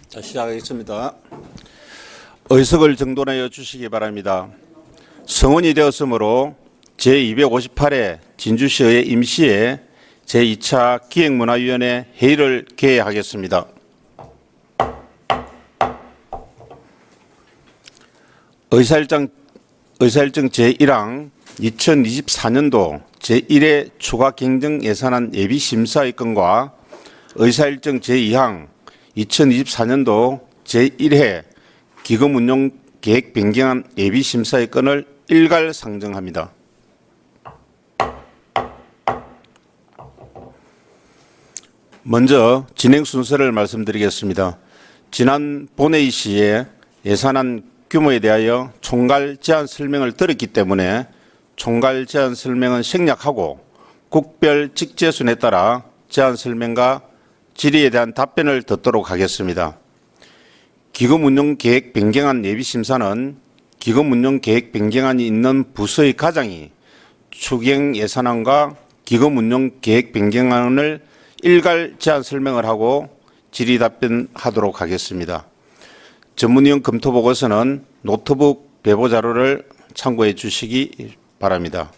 자, 시작하겠습니다. 의석을 정돈하여 주시기 바랍니다. 성원이 되었으므로 제258회 진주시의 임시회 제2차 기획문화위원회 회의를 개회하겠습니다. 의사일정 제1항 2024년도 제1회 추가 경정 예산안 예비 심사의 건과 의사일정 제2항 2024년도 제1회 기금 운용 계획 변경안 예비 심사의 건을 일괄 상정합니다. 먼저 진행 순서를 말씀드리겠습니다. 지난 본회의 시에 예산안 규모에 대하여 총괄 제안 설명을 드렸기 때문에 총괄 제안 설명은 생략하고 국별 직제순에 따라 제안 설명과 질의에 대한 답변을 듣도록 하겠습니다. 기금 운용 계획 변경안 예비 심사는 기금 운용 계획 변경안이 있는 부서의 과장이 추경 예산안과 기금 운용 계획 변경안을 일괄 제안 설명을 하고 질의 답변하도록 하겠습니다. 전문위원 검토 보고서는 노트북 배보 자료를 참고해 주시기 바랍니다.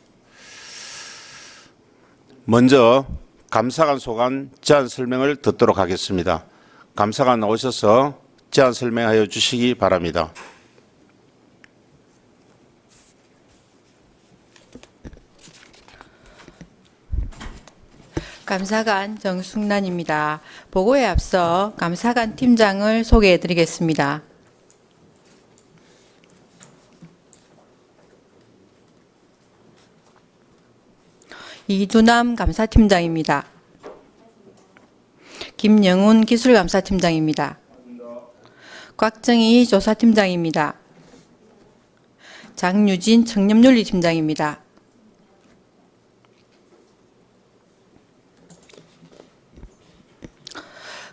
먼저 감사관 소관 제안 설명을 듣도록 하겠습니다. 감사관 나오셔서 제안 설명하여 주시기 바랍니다. 감사관 정숙란입니다. 보고에 앞서 감사관 팀장을 소개해 드리겠습니다. 이두남 감사팀장입니다. 김영훈 기술감사팀장입니다. 곽정희 조사팀장입니다. 장유진 청렴윤리팀장입니다.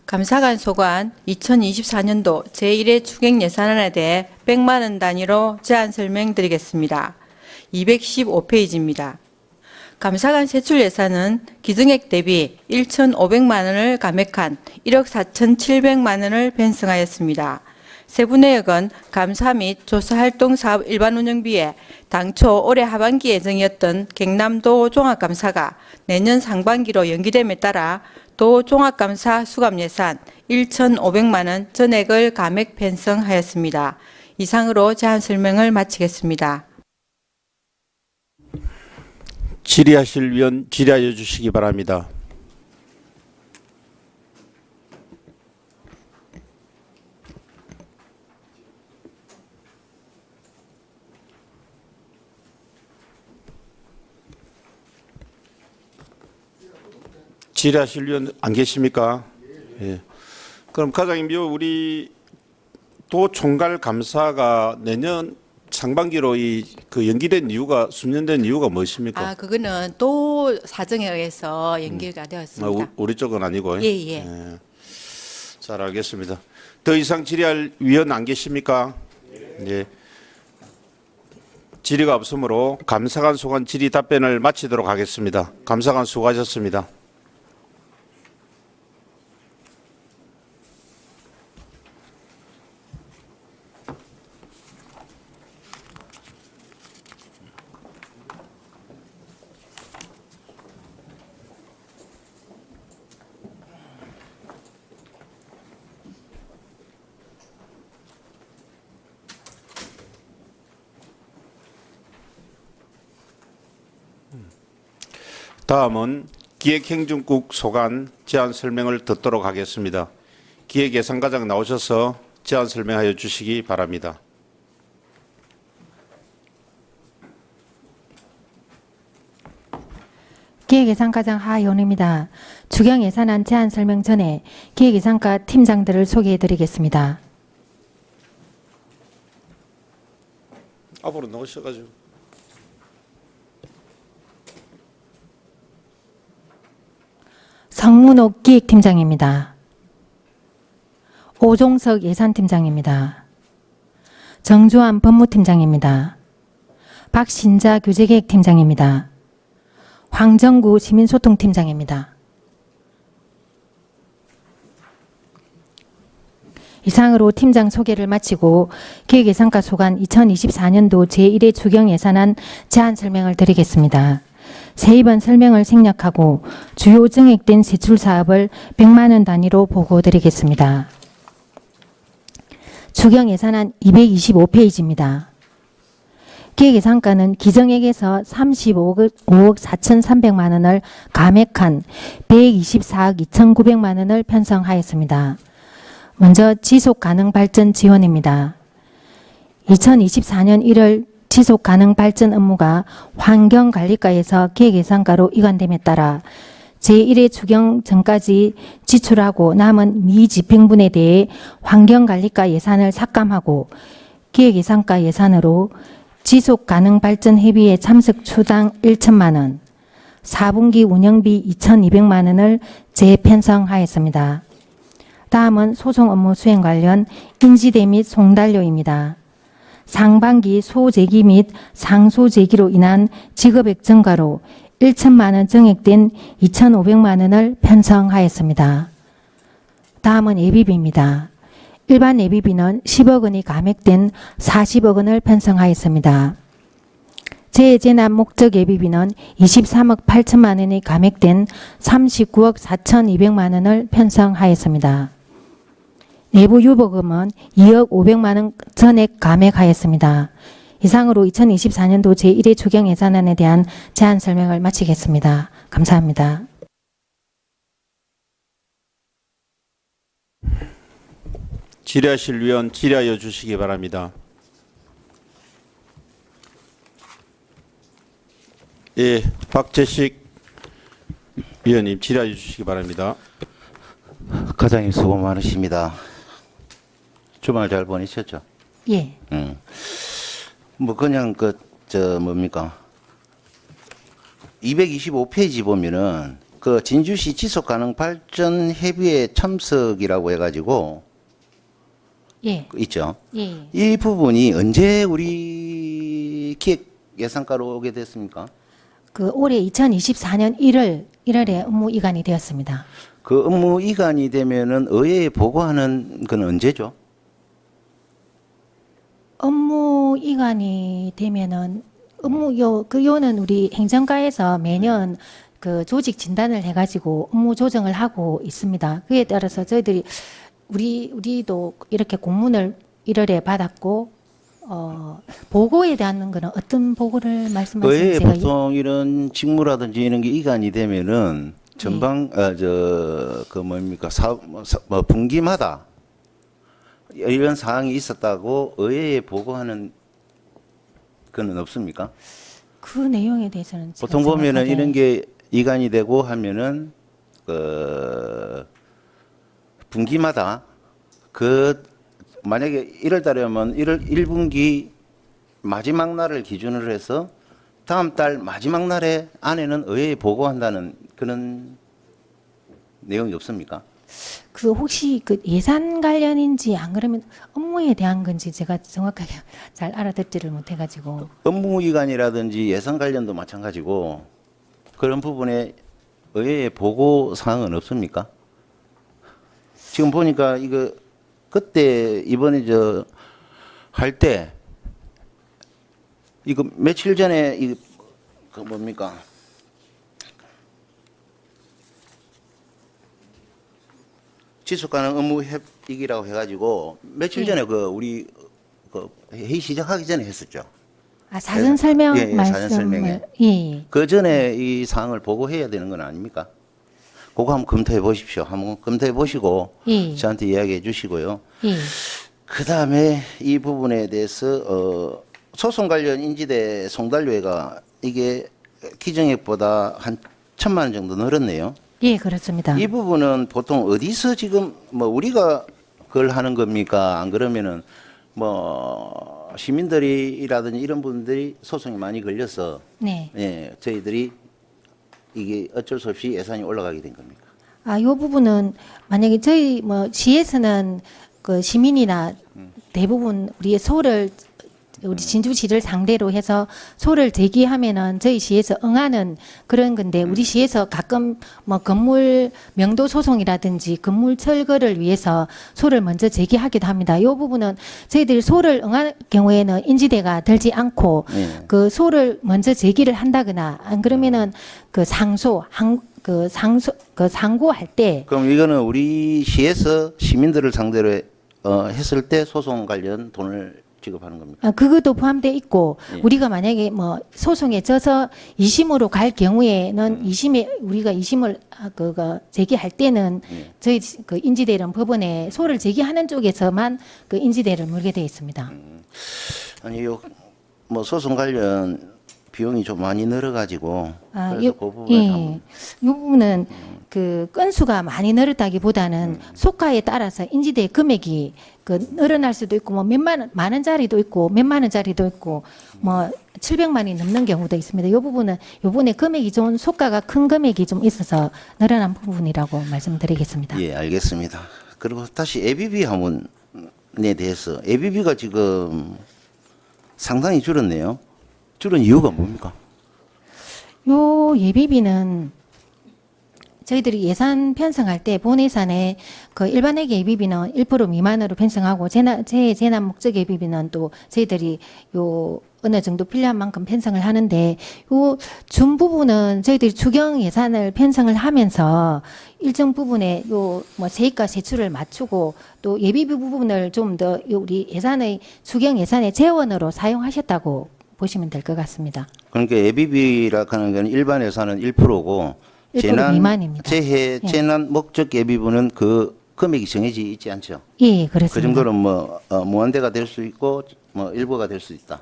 감사관 소관 2024년도 제1회 추경 예산안에 대해 100만 원 단위로 제안 설명드리겠습니다. 215페이지입니다. 감사관 세출 예산은 기증액 대비 1,500만 원을 감액한 1억 4,700만 원을 편성하였습니다. 세부 내역은 감사 및 조사활동 사업 일반 운영비에 당초 올해 하반기 예정이었던 경남도 종합감사가 내년 상반기로 연기됨에 따라 도 종합감사 수감 예산 1,500만 원 전액을 감액 편성하였습니다. 이상으로 제안 설명을 마치겠습니다. 질의하실 위원 질의하여 주시기 바랍니다. 질의하실 위원 안 계십니까? 예. 그럼 과장님, 우리 도 총괄 감사가 내년 상반기로 연기된 이유가 수년된 이유가 무엇입니까? 그거는 또 사정에 의해서 연기가 되었습니다. 우리 쪽은 아니고. 예. 예. 잘 알겠습니다. 더 이상 질의할 위원 안 계십니까? 예. 질의가 없으므로 감사관 소관 질의 답변을 마치도록 하겠습니다. 감사관 수고하셨습니다. 다음은 기획행정국 소관 제안 설명을 듣도록 하겠습니다. 기획예산과장 나오셔서 제안 설명하여 주시기 바랍니다. 기획예산과장 하연입니다. 추경 예산안 제안 설명 전에 기획예산과 팀장들을 소개해 드리겠습니다. 앞으로 나오셔가지고. 성문옥 기획팀장입니다. 오종석 예산팀장입니다. 정주환 법무팀장입니다. 박신자 교재계획팀장입니다. 황정구 시민소통팀장입니다. 이상으로 팀장 소개를 마치고 기획예산과 소관 2024년도 제1회 추경예산안 제안 설명을 드리겠습니다. 세입안 설명을 생략하고 주요 증액된 세출 사업을 100만 원 단위로 보고드리겠습니다. 추경예산안 225페이지입니다. 기획예산과는 기정액에서 35억 4,300만 원을 감액한 124억 2,900만 원을 편성하였습니다. 먼저 지속가능발전 지원입니다. 2024년 1월 지속가능발전 업무가 환경관리과에서 기획예산과로 이관됨에 따라 제1회 추경 전까지 지출하고 남은 미집행분에 대해 환경관리과 예산을 삭감하고 기획예산과 예산으로 지속가능발전 협의회 참석 추당 1천만 원, 4분기 운영비 2,200만 원을 재편성하였습니다. 다음은 소송 업무 수행 관련 인지대 및 송달료입니다. 상반기 소재기 및 상소재기로 인한 지급액 증가로 1천만 원 증액된 2,500만 원을 편성하였습니다. 다음은 예비비입니다. 일반 예비비는 10억 원이 감액된 40억 원을 편성하였습니다. 재재납 목적 예비비는 23억 8천만 원이 감액된 39억 4,200만 원을 편성하였습니다. 내부 유보금은 2억 500만 원 전액 감액하였습니다. 이상으로 2024년도 제1회 추경 예산안에 대한 제안 설명을 마치겠습니다. 감사합니다. 질의하실 위원 질의하여 주시기 바랍니다. 예, 박재식 위원님 질의하여 주시기 바랍니다. 과장님 수고 많으십니다. 주말 잘 보내셨죠? 예. 뭐 그냥 뭡니까? 225페이지 보면은 그 진주시 지속가능발전 협의회 참석이라고 해가지고 예. 있죠. 예. 이 부분이 언제 우리 기획 예산과로 오게 됐습니까? 그 올해 2024년 1월에 업무 이관이 되었습니다. 그 업무 이관이 되면은 의회에 보고하는 건 언제죠? 업무 이관이 되면은 요는 우리 행정과에서 매년 그 조직 진단을 해가지고 업무 조정을 하고 있습니다. 그에 따라서 저희들이 우리도 이렇게 공문을 1월에 받았고 보고에 대한 거는 어떤 보고를 말씀하시는 의회에 제가 보통 이런 직무라든지 이런 게 이관이 되면은 전방 분기마다 이런 사항이 있었다고 의회에 보고하는 건 없습니까? 그 내용에 대해서는 제가 보통 보면은 정확하게 이런 게 이관이 되고 하면은 분기마다 만약에 1월 달이면 1월 1분기 마지막 날을 기준으로 해서 다음 달 마지막 날에 안에는 의회에 보고한다는 그런 내용이 없습니까? 그 혹시 그 예산 관련인지 안 그러면 업무에 대한 건지 제가 정확하게 잘 알아듣지를 못해가지고 업무 이관이라든지 예산 관련도 마찬가지고 그런 부분에 의회에 보고 사항은 없습니까? 지금 보니까 이거 그때 이번에 할 때 이거 며칠 전에 그 뭡니까? 지속가능 업무 협의기라고 해가지고 며칠 전에 우리 회의 시작하기 전에 했었죠. 아 사전 설명 예, 사전 설명에. 말씀을 예. 그 전에 이 사항을 보고해야 되는 건 아닙니까? 그거 한번 검토해 보십시오. 한번 검토해 보시고 예. 저한테 이야기해 주시고요. 예. 그 다음에 이 부분에 대해서 소송 관련 인지대 송달료가 이게 기정액보다 한 1,000만 원 정도 늘었네요. 예, 그렇습니다. 이 부분은 보통 어디서 지금 뭐 우리가 그걸 하는 겁니까? 안 그러면은 뭐 시민들이라든지 이런 분들이 소송이 많이 걸려서 네. 예, 저희들이 이게 어쩔 수 없이 예산이 올라가게 된 겁니까? 아, 요 부분은 만약에 저희 뭐 시에서는 그 시민이나 대부분 우리의 소를 우리 진주시를 상대로 해서 소를 제기하면은 저희 시에서 응하는 그런 건데 우리 시에서 가끔 뭐 건물 명도 소송이라든지 건물 철거를 위해서 소를 먼저 제기하기도 합니다. 이 부분은 저희들이 소를 응할 경우에는 인지대가 들지 않고 그 소를 먼저 제기를 한다거나 안 그러면은 그 상고할 때 그럼 이거는 우리 시에서 시민들을 상대로 했을 때 소송 관련 돈을 지급하는 겁니까? 그것도 포함돼 있고 예. 우리가 만약에 뭐 소송에 져서 2심으로 갈 경우에는 2심에 우리가 2심을 그거 제기할 때는 저희 그 인지대는 법원에 소를 제기하는 쪽에서만 그 인지대를 물게 돼 있습니다. 아니 뭐 소송 관련 비용이 좀 많이 늘어가지고 그래서 그 부분에 예. 한번 이 부분은 그 건수가 많이 늘었다기보다는 속가에 따라서 인지대 금액이 그 늘어날 수도 있고 뭐 몇만 원짜리도 있고 몇만 원짜리도 있고 뭐 700만이 넘는 경우도 있습니다. 이 부분은 요번에 금액이 좀 속가가 큰 금액이 좀 있어서 늘어난 부분이라고 말씀드리겠습니다. 예, 알겠습니다. 그리고 다시 ABB 하문에 대해서 ABB가 지금 상당히 줄었네요. 줄은 이유가 뭡니까? 요 예비비는 저희들이 예산 편성할 때 본 예산에 그 일반회계 예비비는 1% 미만으로 편성하고 재난 목적 예비비는 또 저희들이 요 어느 정도 필요한 만큼 편성을 하는데 요 준 부분은 저희들이 추경 예산을 편성을 하면서 일정 부분에 요 뭐 세입과 세출을 맞추고 또 예비비 부분을 좀 더 우리 예산의 추경 예산의 재원으로 사용하셨다고 보시면 될 것 같습니다. 그러니까 ABB라 하는 건 일반 예산은 1%고 1% 미만입니다. 재난 목적 예비비는 그 금액이 정해져 있지 않죠. 예, 그렇습니다. 그 정도는 뭐 무한대가 될 수 있고 뭐 일부가 될 수 있다.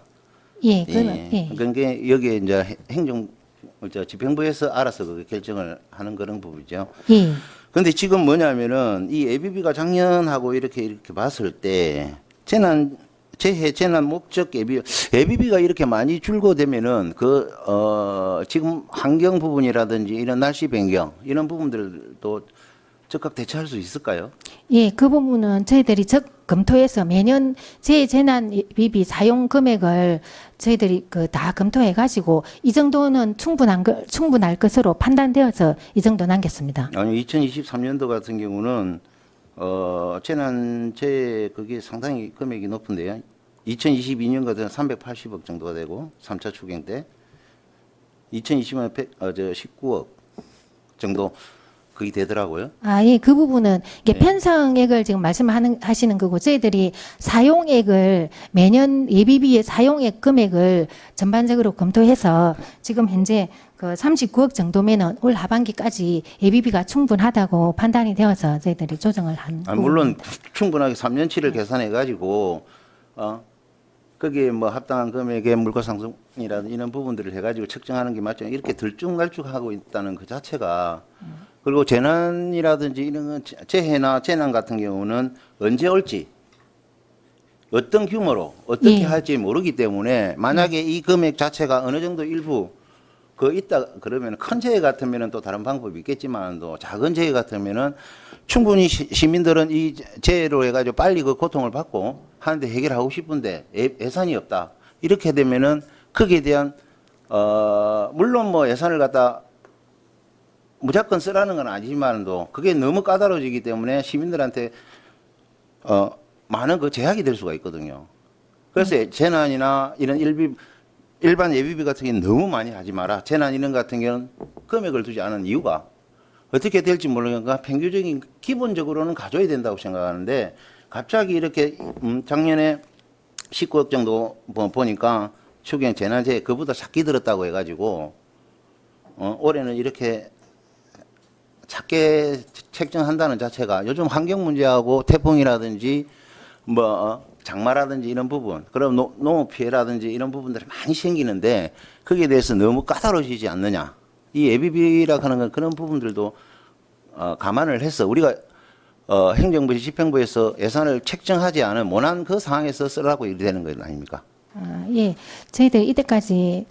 예, 그러면 예. 그러니까 여기에 이제 집행부에서 알아서 그 결정을 하는 그런 부분이죠. 예. 근데 지금 뭐냐면은 이 ABB가 작년하고 이렇게 봤을 때 재난 목적 ABB가 이렇게 많이 줄고되면은 지금 환경 부분이라든지 이런 날씨 변경 이런 부분들도 즉각 대처할 수 있을까요? 예, 그 부분은 저희들이 검토해서 매년 재재난 예비비 사용 금액을 저희들이 다 검토해 가지고 이 정도는 충분할 것으로 판단되어서 이 정도 남겼습니다. 아니 2023년도 같은 경우는 재난재 그게 상당히 금액이 높은데요. 2022년 같은 380억 정도가 되고 3차 추경 때 2020년 19억 정도 그게 되더라고요. 예, 그 부분은 이게 네. 편성액을 지금 하시는 거고 저희들이 사용액을 매년 예비비의 사용액 금액을 전반적으로 검토해서 지금 현재 그 39억 정도면은 올 하반기까지 예비비가 충분하다고 판단이 되어서 저희들이 조정을 한. 물론 충분하게 3년치를 계산해 가지고 거기에 뭐 합당한 금액의 물가 상승이라든 이런 부분들을 해가지고 측정하는 게 맞죠. 이렇게 들쭉날쭉하고 있다는 그 자체가 그리고 재난이라든지 이런 건 재해나 재난 같은 경우는 언제 올지 어떤 규모로 어떻게 예. 할지 모르기 때문에 만약에 이 금액 자체가 어느 정도 일부 있다 그러면 큰 재해 같으면은 또 다른 방법이 있겠지만도 작은 재해 같으면은 충분히 시민들은 이 재해로 해가지고 빨리 그 고통을 받고 하는데 해결하고 싶은데 예산이 없다 이렇게 되면은 거기에 대한 물론 뭐 예산을 갖다 무조건 쓰라는 건 아니지만도 그게 너무 까다로워지기 때문에 시민들한테 많은 그 제약이 될 수가 있거든요. 그래서 재난이나 이런 일반 예비비 같은 경우는 너무 많이 하지 마라. 재난 이런 같은 경우는 금액을 두지 않은 이유가 어떻게 될지 모르니까 평균적인 기본적으로는 가져야 된다고 생각하는데 갑자기 이렇게 작년에 19억 정도 보니까 추경 재난재해 그보다 작게 들었다고 해가지고 올해는 이렇게 작게 책정한다는 자체가 요즘 환경 문제하고 태풍이라든지 뭐 장마라든지 이런 부분 그럼 농업 피해라든지 이런 부분들이 많이 생기는데 거기에 대해서 너무 까다로워지지 않느냐 이 예비비라고 하는 건 그런 부분들도 감안을 해서 우리가 행정부 집행부에서 예산을 책정하지 않은 모난 그 상황에서 쓰라고 이렇게 되는 거 아닙니까? 예. 저희들 이때까지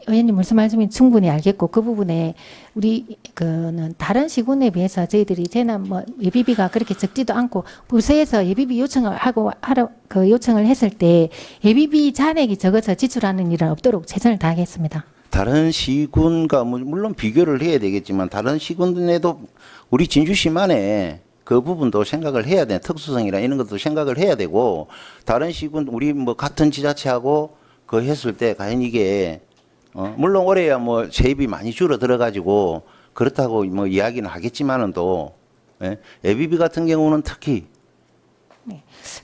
의원님 무슨 말씀인지 충분히 알겠고 그 부분에 우리 그는 다른 시군에 비해서 저희들이 재난 뭐 예비비가 그렇게 적지도 않고 부서에서 예비비 요청을 하러 그 요청을 했을 때 예비비 잔액이 적어서 지출하는 일은 없도록 최선을 다하겠습니다. 다른 시군과 물론 비교를 해야 되겠지만 다른 시군에도 우리 진주시만의 그 부분도 생각을 해야 돼. 특수성이나 이런 것도 생각을 해야 되고 다른 시군 우리 뭐 같은 지자체하고 그 했을 때 과연 이게 물론 올해야 뭐 세입이 많이 줄어들어 가지고 그렇다고 뭐 이야기는 하겠지만은 또 예비비 같은 경우는 특히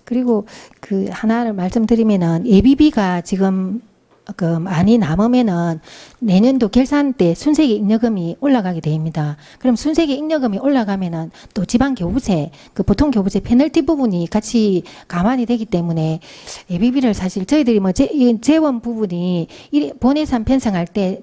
그리고 그 하나를 말씀드리면은 예비비가 지금 그 많이 남으면은 내년도 결산 때 순세계 잉여금이 올라가게 됩니다. 그럼 순세계 잉여금이 올라가면은 또 지방 교부세, 그 보통 교부세 페널티 부분이 같이 감안이 되기 때문에 예비비를 사실 저희들이 뭐 재원 부분이 본예산 편성할 때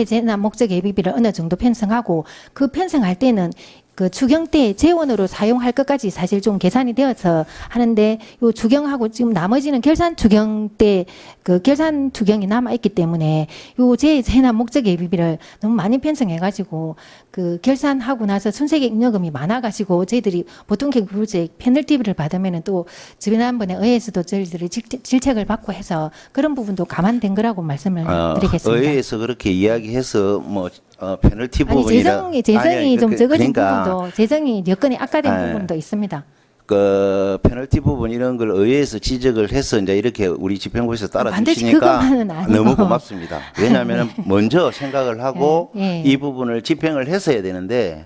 재난 목적 예비비를 어느 정도 편성하고 그 편성할 때는 그 추경 때 재원으로 사용할 것까지 사실 좀 계산이 되어서 하는데 요 추경하고 지금 나머지는 결산 추경 때 그 결산 추경이 남아 있기 때문에 요 재난 목적 예비비를 너무 많이 편성해 가지고 그 결산하고 나서 순세계 잉여금이 많아 가지고 저희들이 보통 교부세 페널티비를 받으면은 또 지난번에 의회에서도 저희들이 질책을 받고 해서 그런 부분도 감안된 거라고 말씀을 드리겠습니다. 의회에서 그렇게 이야기해서 뭐 페널티 아니 부분이라 재정이 좀 적어진 그러니까 부분도 재정이 여건이 악화된 부분도 있습니다. 그 페널티 부분 이런 걸 의회에서 지적을 해서 이제 이렇게 우리 집행부에서 반드시 따라주시니까 그것만은 아니고. 너무 고맙습니다. 왜냐하면 먼저 생각을 하고 예. 이 부분을 집행을 했어야 되는데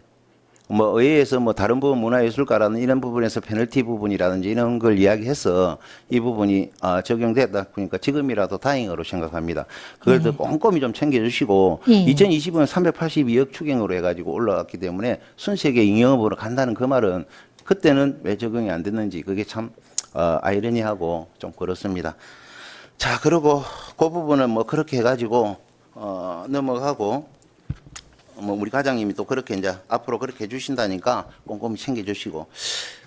뭐 의회에서 뭐 다른 부분 문화예술가라는 이런 부분에서 페널티 부분이라든지 이런 걸 이야기해서 이 부분이 적용됐다 그러니까 지금이라도 다행으로 생각합니다. 그걸 더 꼼꼼히 좀 챙겨주시고 예. 2020년 382억 추경으로 해가지고 올라갔기 때문에 순세계 잉여금으로 간다는 그 말은 그때는 왜 적용이 안 됐는지 그게 참 아이러니하고 좀 그렇습니다. 자, 그리고 그 부분은 뭐 그렇게 해가지고 넘어가고 뭐 우리 과장님이 또 그렇게 이제 앞으로 그렇게 해주신다니까 꼼꼼히 챙겨주시고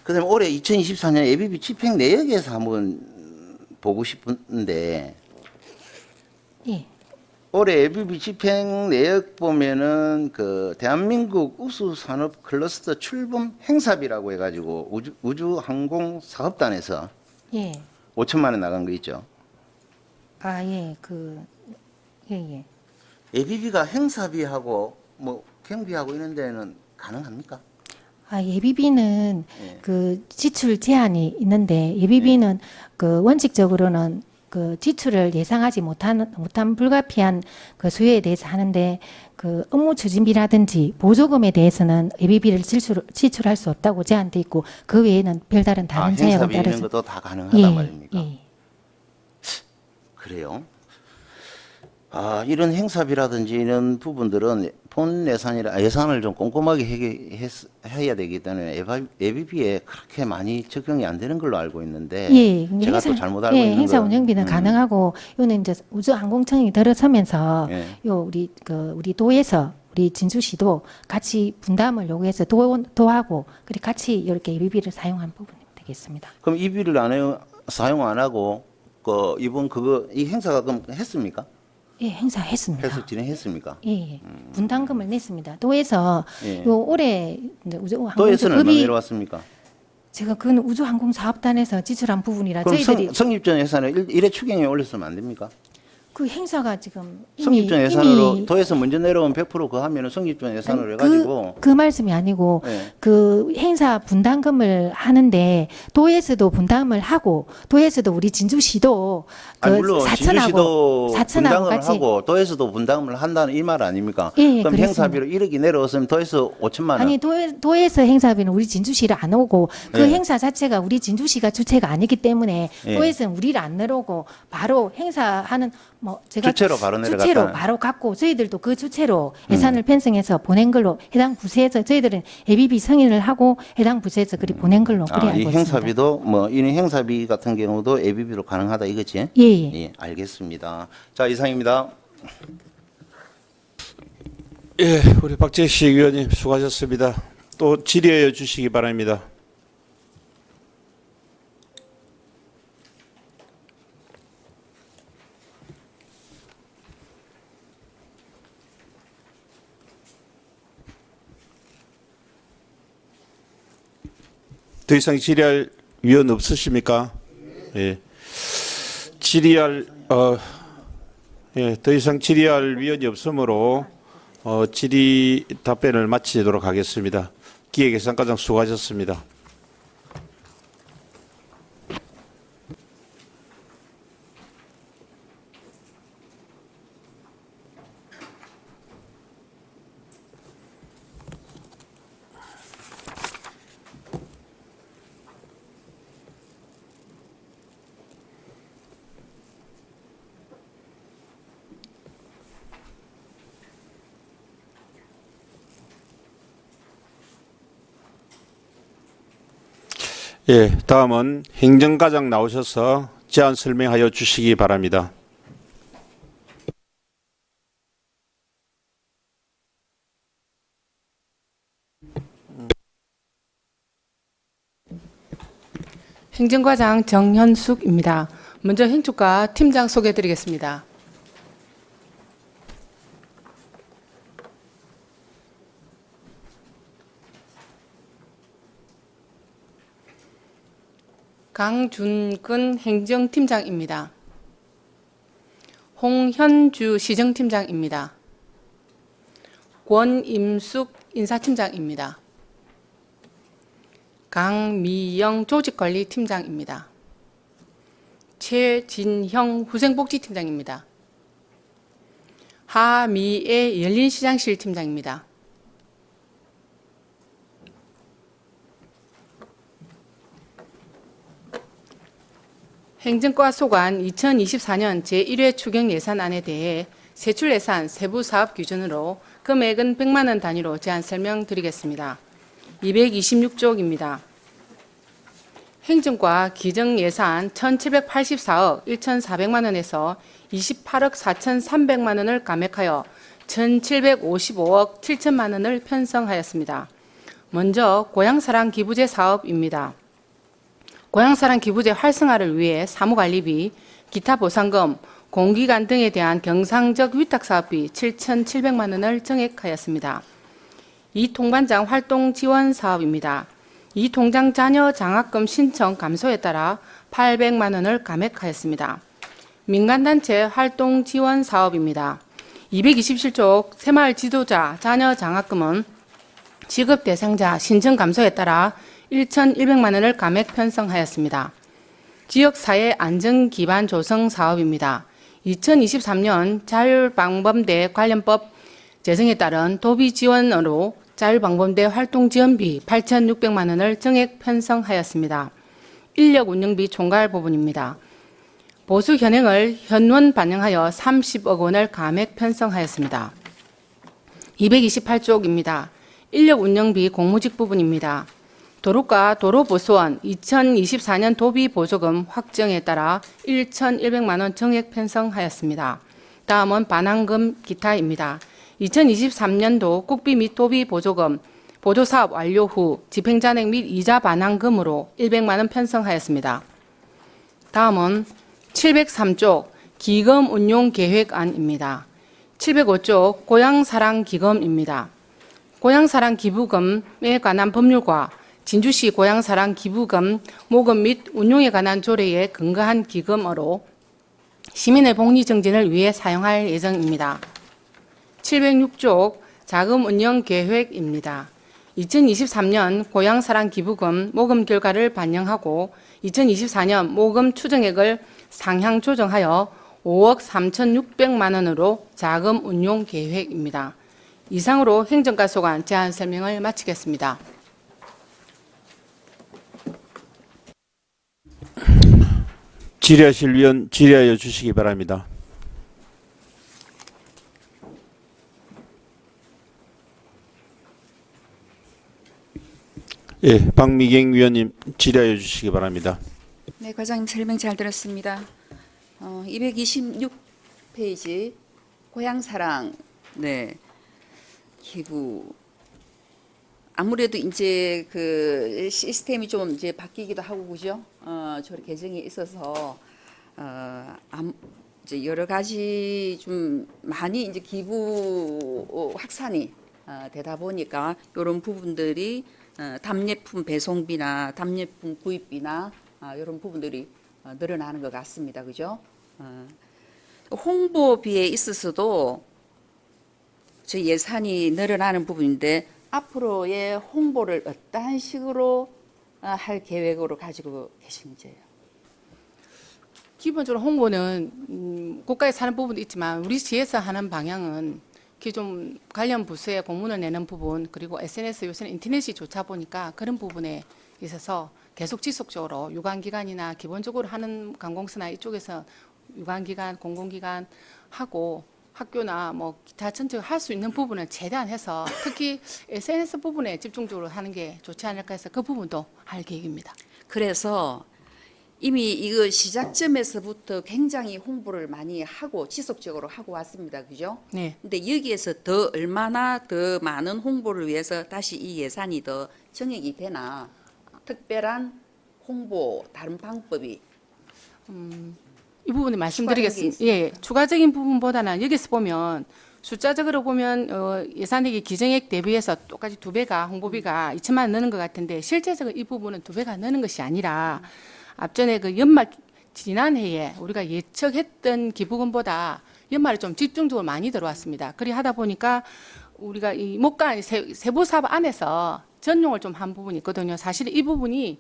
그다음에 올해 2024년 예비비 집행 내역에서 한번 보고 싶은데 예. 올해 예비비 집행 내역 보면은 그 대한민국 우수 산업 클러스터 출범 행사비라고 해가지고 우주항공 사업단에서 예. 5천만 원 나간 거 있죠. 예. 예. 예비비가 행사비하고 뭐 경비하고 이런 데는 가능합니까? 예비비는 예. 그 지출 제한이 있는데 예비비는 그 원칙적으로는 그 지출을 예상하지 못한 불가피한 그 수요에 대해서 하는데 그 업무 추진비라든지 보조금에 대해서는 예비비를 지출할 수 없다고 제한돼 있고 그 외에는 별다른 다른 제약은 행사비 이런 따라서 것도 다 가능하단 말입니까? 예. 그래요? 이런 행사비라든지 이런 부분들은 본 예산을 좀 꼼꼼하게 해야 되기 때문에 예비비에 그렇게 많이 적용이 안 되는 걸로 알고 있는데 근데 제가 또 잘못 알고 있는 행사 건, 운영비는 가능하고 요는 이제 우주항공청이 들어서면서 예. 요 우리 도에서 우리 진주시도 같이 분담을 요구해서 도하고 그리고 같이 이렇게 예비비를 사용한 부분이 되겠습니다. 그럼 이 비를 사용 안 하고 이번 이 행사가 그럼 했습니까? 예, 행사했습니다. 해서 진행했습니까? 예, 분담금을 냈습니다. 도에서 예. 요 올해 이제 우주항공청 도에서는 얼마 급이 내려왔습니까? 제가 그건 우주항공 사업단에서 지출한 부분이라 그럼 저희들이 성립전 예산을 1회 추경에 올렸으면 안 됩니까? 그 행사가 지금 성립전 예산으로 도에서 먼저 내려온 100% 그거 하면은 성립전 예산으로 해가지고 그 말씀이 아니고 예. 그 행사 분담금을 하는데 도에서도 분담을 하고 도에서도 우리 진주시도 그 물론 사천하고 분담을 같이 하고 도에서도 분담을 한다는 이 말 아닙니까? 예, 그럼 그렇습니다. 행사비로 1억이 내려왔으면 도에서 5천만 원. 아니 도에서 행사비는 우리 진주시를 안 오고 그 예. 행사 자체가 우리 진주시가 주체가 아니기 때문에 예. 도에서는 우리를 안 내려오고 바로 행사하는 뭐 제가 주체로 바로 주체로 내려갔다는. 바로 갖고 저희들도 그 주체로 예산을 편성해서 보낸 걸로 해당 부서에서 저희들은 예비비 승인을 하고 해당 부서에서 그리 보낸 걸로 그리 알고 이 있습니다. 행사비도 이 행사비 같은 경우도 예비비로 가능하다 이거지? 예. 알겠습니다. 자, 이상입니다. 예, 우리 박재식 의원님 수고하셨습니다. 또 질의해 주시기 바랍니다. 더 이상 질의할 위원 없으십니까? 예. 더 이상 질의할 위원이 없으므로 질의 답변을 마치도록 하겠습니다. 기획예산과장 수고하셨습니다. 예, 다음은 행정과장 나오셔서 제안 설명하여 주시기 바랍니다. 행정과장 정현숙입니다. 먼저 행축과 팀장 소개해드리겠습니다. 강준근 행정팀장입니다. 홍현주 시정팀장입니다. 권임숙 인사팀장입니다. 강미영 조직관리팀장입니다. 최진형 후생복지팀장입니다. 하미애 열린시장실 팀장입니다. 행정과 소관 2024년 제1회 추경 예산안에 대해 세출 예산 세부 사업 기준으로 금액은 100만 원 단위로 제안 설명드리겠습니다. 226쪽입니다. 행정과 기정 예산 1,784억 1,400만 원에서 28억 4,300만 원을 감액하여 1,755억 7천만 원을 편성하였습니다. 먼저 고향사랑 기부제 사업입니다. 고향사랑 기부제 활성화를 위해 사무관리비, 기타 보상금, 공기관 등에 대한 경상적 위탁사업비 7,700만 원을 증액하였습니다. 이 통반장 활동 지원 사업입니다. 이 통장 자녀 장학금 신청 감소에 따라 800만 원을 감액하였습니다. 민간단체 활동 지원 사업입니다. 227쪽 새마을 지도자 자녀 장학금은 지급 대상자 신청 감소에 따라 1,100만 원을 감액 편성하였습니다. 지역사회 안전기반 조성 사업입니다. 2023년 자율방범대 관련법 제정에 따른 도비 지원으로 자율방범대 활동지원비 8,600만 원을 증액 편성하였습니다. 인력 운영비 총괄 부분입니다. 보수 현행을 현원 반영하여 30억 원을 감액 편성하였습니다. 228쪽입니다. 인력 운영비 공무직 부분입니다. 도로과 도로보수원 2024년 도비보조금 확정에 따라 1,100만 원 증액 편성하였습니다. 다음은 반환금 기타입니다. 2023년도 국비 및 도비보조금 보조사업 완료 후 집행잔액 및 이자 반환금으로 100만 원 편성하였습니다. 다음은 703쪽 기금 운용 계획안입니다. 705쪽 고향사랑 기금입니다. 고향사랑 기부금에 관한 법률과 진주시 고향사랑 기부금 모금 및 운용에 관한 조례에 근거한 기금으로 시민의 복리 증진을 위해 사용할 예정입니다. 706쪽 자금 운영 계획입니다. 2023년 고향사랑 기부금 모금 결과를 반영하고 2024년 모금 추정액을 상향 조정하여 5억 3,600만 원으로 자금 운용 계획입니다. 이상으로 행정과 소관 제안 설명을 마치겠습니다. 질의하실 위원 질의하여 주시기 바랍니다. 예, 박미경 위원님 질의하여 주시기 바랍니다. 네, 과장님 설명 잘 들었습니다. 226페이지 고향사랑 기부 아무래도 이제 그 시스템이 좀 이제 바뀌기도 하고 그죠? 저런 개정이 있어서 이제 여러 가지 좀 많이 이제 기부 확산이 되다 보니까 이런 부분들이 답례품 배송비나 답례품 구입비나 이런 부분들이 늘어나는 것 같습니다. 그죠? 홍보비에 있어서도 저 예산이 늘어나는 부분인데 앞으로의 홍보를 어떠한 식으로 할 계획으로 가지고 계신지요? 기본적으로 홍보는 국가에서 하는 부분도 있지만 우리 시에서 하는 방향은 기존 관련 부서에 공문을 내는 부분 그리고 SNS 요새는 인터넷이 좋다 보니까 그런 부분에 있어서 계속 지속적으로 유관기관이나 기본적으로 하는 관공서나 이쪽에서 유관기관, 공공기관 하고 학교나 뭐 기타 전체 할 수 있는 부분은 최대한 해서 특히 SNS 부분에 집중적으로 하는 게 좋지 않을까 해서 그 부분도 할 계획입니다. 그래서 이미 이거 시작점에서부터 굉장히 홍보를 많이 하고 지속적으로 하고 왔습니다. 그죠? 네. 근데 여기에서 더 얼마나 더 많은 홍보를 위해서 다시 이 예산이 더 정액이 되나 특별한 홍보 다른 방법이 이 부분에 말씀드리겠습니다. 추가적인 게 예, 추가적인 부분보다는 여기서 보면 숫자적으로 보면 예산액이 기정액 대비해서 똑같이 2배가 홍보비가 2천만 원 느는 것 같은데 실제적으로 이 부분은 2배가 느는 것이 아니라 앞전에 그 연말 지난해에 우리가 예측했던 기부금보다 연말에 좀 집중적으로 많이 들어왔습니다. 그리 하다 보니까 우리가 이 목간 세부 사업 안에서 전용을 좀 한 부분이 있거든요. 사실 이 부분이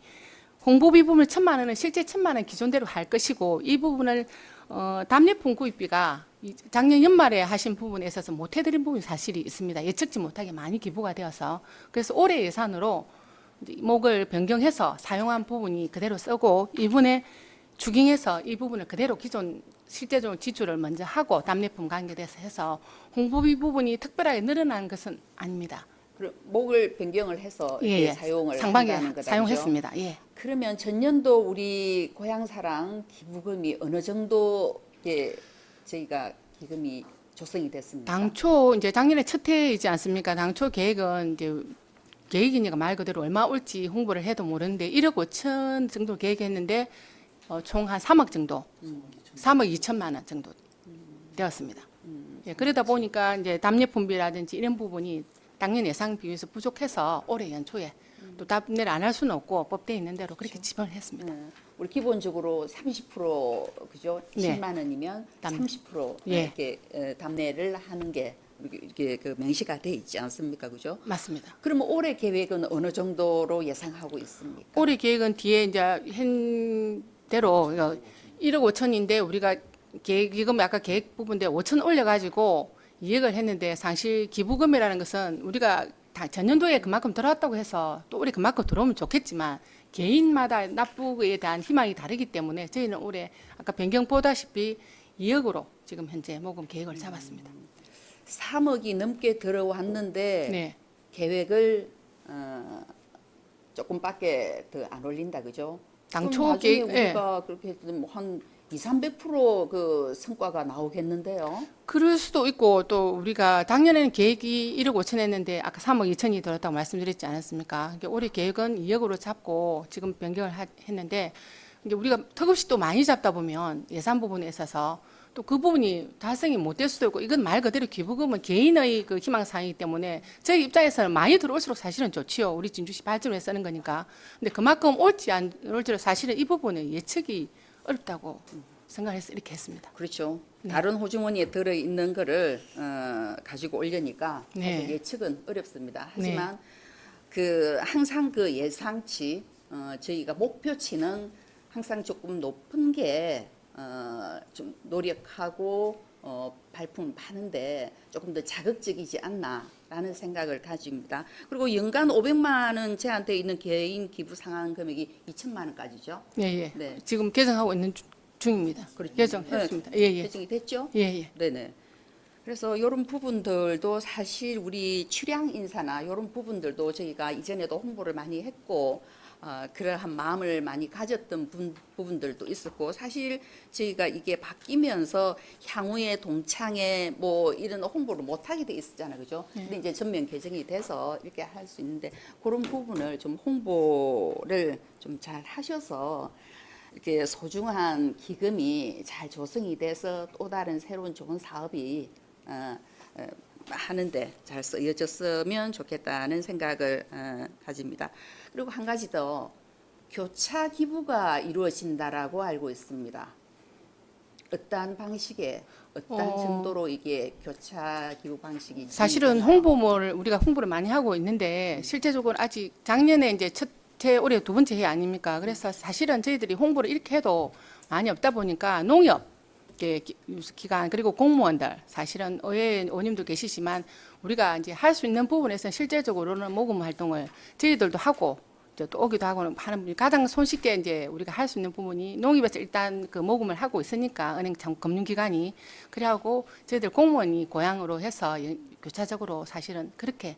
홍보비 부분을 1,000만 원은 실제 1,000만 원 기존대로 할 것이고 이 부분을 답례품 구입비가 작년 연말에 하신 부분에 있어서 못 해드린 부분이 사실이 있습니다. 예측지 못하게 많이 기부가 되어서 그래서 올해 예산으로 목을 변경해서 사용한 부분이 그대로 쓰고 이분에 주깅해서 이 부분을 그대로 기존 실제적으로 지출을 먼저 하고 답례품 관계돼서 해서 홍보비 부분이 특별하게 늘어난 것은 아닙니다. 그럼 목을 변경을 해서 예, 이렇게 예. 사용을 상반기에 한다는 거다. 그죠? 사용했습니다. 예. 그러면 전년도 우리 고향사랑 기부금이 어느 정도 저희가 기금이 조성이 됐습니까? 당초 이제 작년에 첫 해이지 않습니까? 당초 계획은 이제 계획이니까 말 그대로 얼마 올지 홍보를 해도 모르는데 1억 5천 정도 계획했는데 총 한 3억 정도, 3억 2천만 원 정도 되었습니다. 예, 그러다 보니까 이제 답례품비라든지 이런 부분이 작년 예상 비해서 부족해서 올해 연초에 또 답례를 안 할 수는 없고 법대에 있는 대로 그렇게 지원을 했습니다. 우리 기본적으로 30% 그죠? 네. 7만 원이면 답례. 30% 예. 이렇게 답례를 하는 게 이렇게 그 명시가 돼 있지 않습니까? 그죠? 맞습니다. 그러면 올해 계획은 어느 정도로 예상하고 있습니까? 올해 계획은 뒤에 이제 한 대로 1억 5천인데 우리가 계획금 아까 계획 부분인데 5천 올려가지고 2억을 했는데 사실 기부금이라는 것은 우리가 다 전년도에 그만큼 들어왔다고 해서 또 올해 그만큼 들어오면 좋겠지만 개인마다 납부에 대한 희망이 다르기 때문에 저희는 올해 아까 변경 보다시피 2억으로 지금 현재 모금 계획을 잡았습니다. 3억이 넘게 들어왔는데 네. 계획을 조금밖에 더 안 올린다 그죠? 당초 그럼 나중에 계획- 예. 우리가 그렇게 했더니 뭐한 200~300%그 성과가 나오겠는데요. 그럴 수도 있고 또 우리가 작년에는 계획이 1억 5천 했는데 아까 3억 2천이 들었다고 말씀드렸지 않았습니까? 그러니까 올해 계획은 2억으로 잡고 지금 변경을 했는데 이제 우리가 턱없이 또 많이 잡다 보면 예산 부분에 있어서 또 그 부분이 달성이 못 될 수도 있고 이건 말 그대로 기부금은 개인의 그 희망사항이기 때문에 저희 입장에서는 많이 들어올수록 사실은 좋지요. 우리 진주시 발전을 쓰는 거니까. 근데 그만큼 올지 안 올지를 사실은 이 부분은 예측이 어렵다고 생각해서 이렇게 했습니다. 그렇죠. 네. 다른 호주머니에 들어 있는 거를 가지고 올려니까 네. 사실 예측은 어렵습니다. 하지만 그 항상 그 예상치 저희가 목표치는 항상 조금 높은 게 좀 노력하고 발품을 파는데 조금 더 자극적이지 않나라는 생각을 가집니다. 그리고 연간 500만 원 제한되어 있는 개인 기부 상환 금액이 2천만 원까지죠. 예, 예. 네. 지금 개정하고 있는 중입니다. 개정했습니다. 예, 예. 개정이 됐죠? 예, 예. 네네. 그래서 이런 부분들도 사실 우리 출향 인사나 이런 부분들도 저희가 이전에도 홍보를 많이 했고 그러한 마음을 많이 가졌던 부분들도 있었고 사실 저희가 이게 바뀌면서 향후에 동창회 뭐 이런 홍보를 못 하게 돼 있었잖아요, 그죠? 근데 이제 전면 개정이 돼서 이렇게 할 수 있는데 그런 부분을 좀 홍보를 좀 잘 하셔서 이렇게 소중한 기금이 잘 조성이 돼서 또 다른 새로운 좋은 사업이 하는데 잘 쓰여졌으면 좋겠다는 생각을 가집니다. 그리고 한 가지 더 교차 기부가 이루어진다라고 알고 있습니다. 어떠한 방식에 어떠한 정도로 이게 교차 기부 방식이 사실은 홍보를 우리가 홍보를 많이 하고 있는데 실제적으로 아직 작년에 이제 첫해 올해 두 번째 해 아닙니까? 그래서 사실은 저희들이 홍보를 이렇게 해도 많이 없다 보니까 농협 기관 그리고 공무원들 사실은 의회 의원님도 계시지만 우리가 이제 할 수 있는 부분에서 실질적으로는 모금 활동을 저희들도 하고 또 오기도 하고 하는 분이 가장 손쉽게 이제 우리가 할 수 있는 부분이 농협에서 일단 그 모금을 하고 있으니까 은행 금융기관이 그래하고 저희들 공무원이 고향으로 해서 교차적으로 사실은 그렇게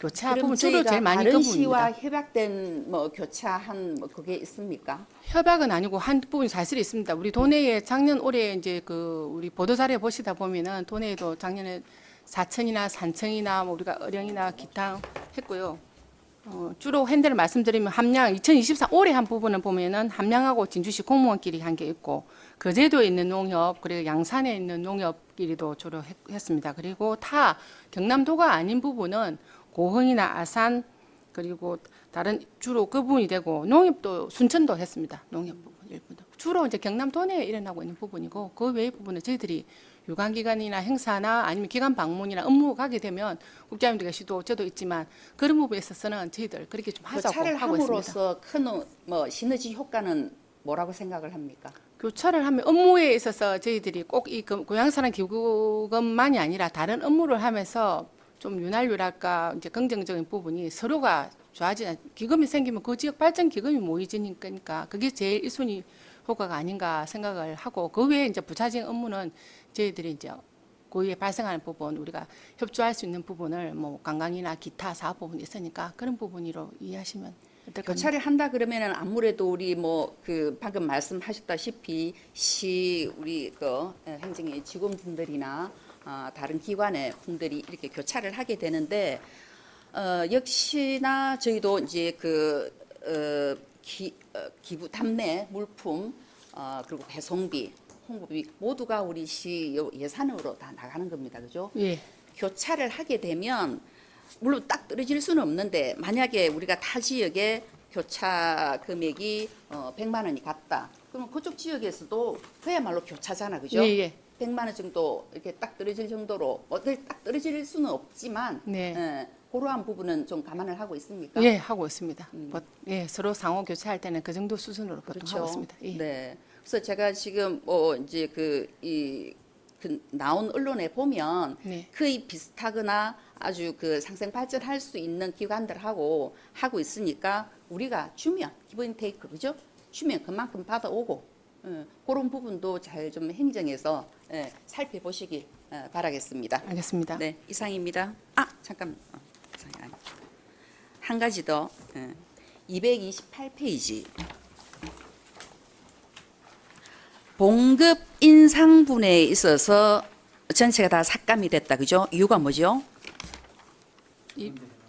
교차 부분 주로 제일 많이 그 다른 부분입니다. 시와 협약된 뭐 교차한 뭐 그게 있습니까? 협약은 아니고 한 부분이 사실 있습니다. 우리 도내에 작년 올해 이제 그 우리 보도자료 보시다 보면은 도내에도 작년에 4천이나 산청이나 뭐 우리가 어령이나 기타 했고요. 주로 핸들을 말씀드리면 함양 2023 올해 한 부분은 보면은 함양하고 진주시 공무원끼리 한 게 있고 거제도에 있는 농협 그리고 양산에 있는 농협끼리도 주로 했습니다. 그리고 타 경남도가 아닌 부분은 고흥이나 아산 그리고 다른 주로 그 부분이 되고 농협도 순천도 했습니다. 농협 부분 일부도 주로 이제 경남도 내에 일어나고 있는 부분이고 그 외의 부분은 저희들이 유관기관이나 행사나 아니면 기관 방문이나 업무 가게 되면 국장님도 계시도 저도 있지만 그런 부분에 있어서는 저희들 그렇게 좀 하자고 교차를 하고 있습니다. 함으로써 큰 뭐 시너지 효과는 뭐라고 생각을 합니까? 교차를 하면 업무에 있어서 저희들이 꼭 이 고향사랑 기부금만이 아니라 다른 업무를 하면서 좀 윤활유랄까 이제 긍정적인 부분이 서로가 좋아지는 기금이 생기면 그 지역 발전 기금이 모이지니까 그게 제일 1순위 효과가 아닌가 생각을 하고 그 외에 이제 부차적인 업무는 저희들이 이제 고유에 발생하는 부분 우리가 협조할 수 있는 부분을 뭐 관광이나 기타 사업 부분이 있으니까 그런 부분으로 이해하시면 어떨 겁니다. 교차를 한다 그러면은 아무래도 우리 뭐 그 방금 말씀하셨다시피 시 우리 그 행정의 직원분들이나 다른 기관의 분들이 이렇게 교차를 하게 되는데 역시나 저희도 이제 기부 답례 물품 그리고 배송비 홍보비 모두가 우리 시 예산으로 다 나가는 겁니다. 그죠? 예. 교차를 하게 되면 물론 딱 떨어질 수는 없는데 만약에 우리가 타 지역에 교차 금액이 100만 원이 갔다. 그러면 그쪽 지역에서도 그야말로 교차잖아. 그죠? 예, 예. 100만 원 정도 이렇게 딱 떨어질 정도로 딱 떨어질 수는 없지만 네. 그러한 부분은 좀 감안을 하고 있습니까? 예, 하고 있습니다. 예, 서로 상호 교차할 때는 그 정도 수준으로 보통 그렇죠. 하고 있습니다. 예. 네. 그래서 제가 지금 이제 그 나온 언론에 보면 네. 거의 비슷하거나 아주 그 상생 발전할 수 있는 기관들하고 하고 있으니까 우리가 주면 기본 테이크 그죠? 주면 그만큼 받아오고 그런 부분도 잘 좀 행정에서 살펴보시길 바라겠습니다. 알겠습니다. 네, 이상입니다. 잠깐. 이상이 아니. 한 가지 더. 228페이지. 봉급 인상분에 있어서 전체가 다 삭감이 됐다. 그죠? 이유가 뭐죠?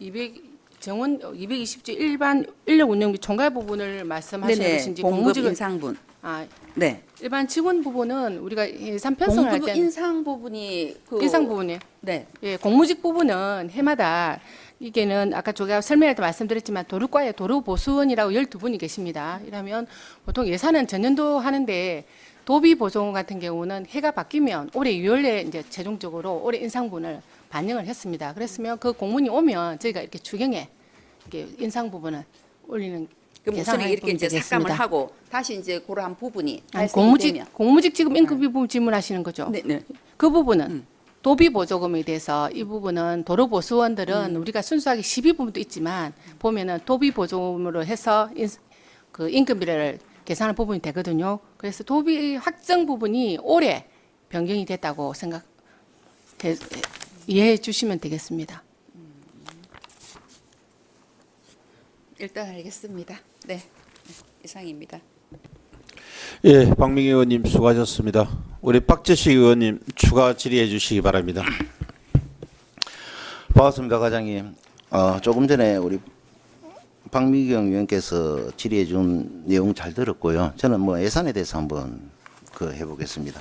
220조 일반 인력 운영비 총괄 부분을 말씀하시는 것인지 봉급 공무직은 인상분. 아, 네. 일반 직원 부분은 우리가 예산 편성을 할 봉급 때는 인상 부분이 인상 부분이 네. 예, 공무직 부분은 해마다 이게는 아까 제가 설명할 때 말씀드렸지만 도로과에 도로보수원이라고 12분이 계십니다. 이러면 보통 예산은 전년도 하는데 도비 보조원 같은 경우는 해가 바뀌면 올해 6월에 이제 최종적으로 올해 인상분을 반영을 했습니다. 그랬으면 그 공문이 오면 저희가 이렇게 추경에 이렇게 인상 부분을 올리는 그럼 우선 계산하는 이렇게 이제 부분이 삭감을 되겠습니다. 하고 다시 이제 그러한 부분이 아니, 발생이 되면 공무직 지금 임금비 부분 질문하시는 거죠? 네, 네. 그 부분은 도비 보조금에 대해서 이 부분은 도로보수원들은 우리가 순수하게 12부분도 있지만 보면은 도비 보조금으로 해서 그 임금비를 계산할 부분이 되거든요. 그래서 도비 확정 부분이 올해 변경이 됐다고 이해해 주시면 되겠습니다. 일단 알겠습니다. 네. 이상입니다. 예, 박민기 의원님 수고하셨습니다. 우리 박재식 의원님 추가 질의해 주시기 바랍니다. 반갑습니다, 과장님. 조금 전에 우리 박미경 의원께서 질의해 준 내용 잘 들었고요. 저는 뭐 예산에 대해서 한번 해보겠습니다.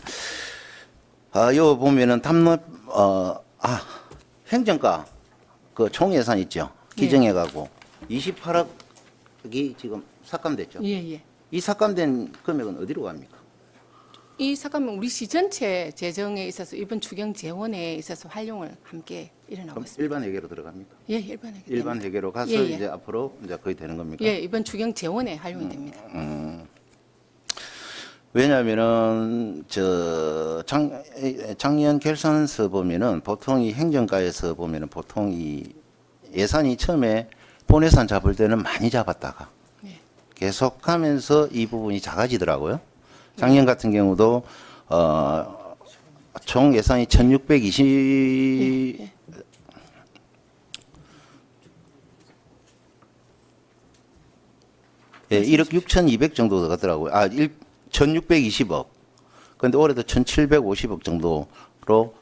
요 보면은 행정가 그 총 예산 있죠. 기정해 가고 28억이 지금 삭감됐죠. 예, 예. 이 삭감된 금액은 어디로 갑니까? 이 잠깐만 우리 시 전체 재정에 있어서 이번 추경 재원에 있어서 활용을 함께 일어나고 그럼 있습니다. 일반 회계로 들어갑니까? 예, 일반에. 일반 회계로 가서 예, 예. 이제 앞으로 이제 거의 되는 겁니까? 예, 이번 추경 재원에 활용이 됩니다. 왜냐하면은 작년 결산서 보면은 보통 이 행정가에서 보면은 보통 이 예산이 처음에 본예산 잡을 때는 많이 잡았다가 네. 계속하면서 이 부분이 작아지더라고요. 작년 같은 경우도 총 예산이 1,620 예. 예, 1억 6,200 정도 들어가더라고요. 1,620억. 근데 올해도 1,750억 정도로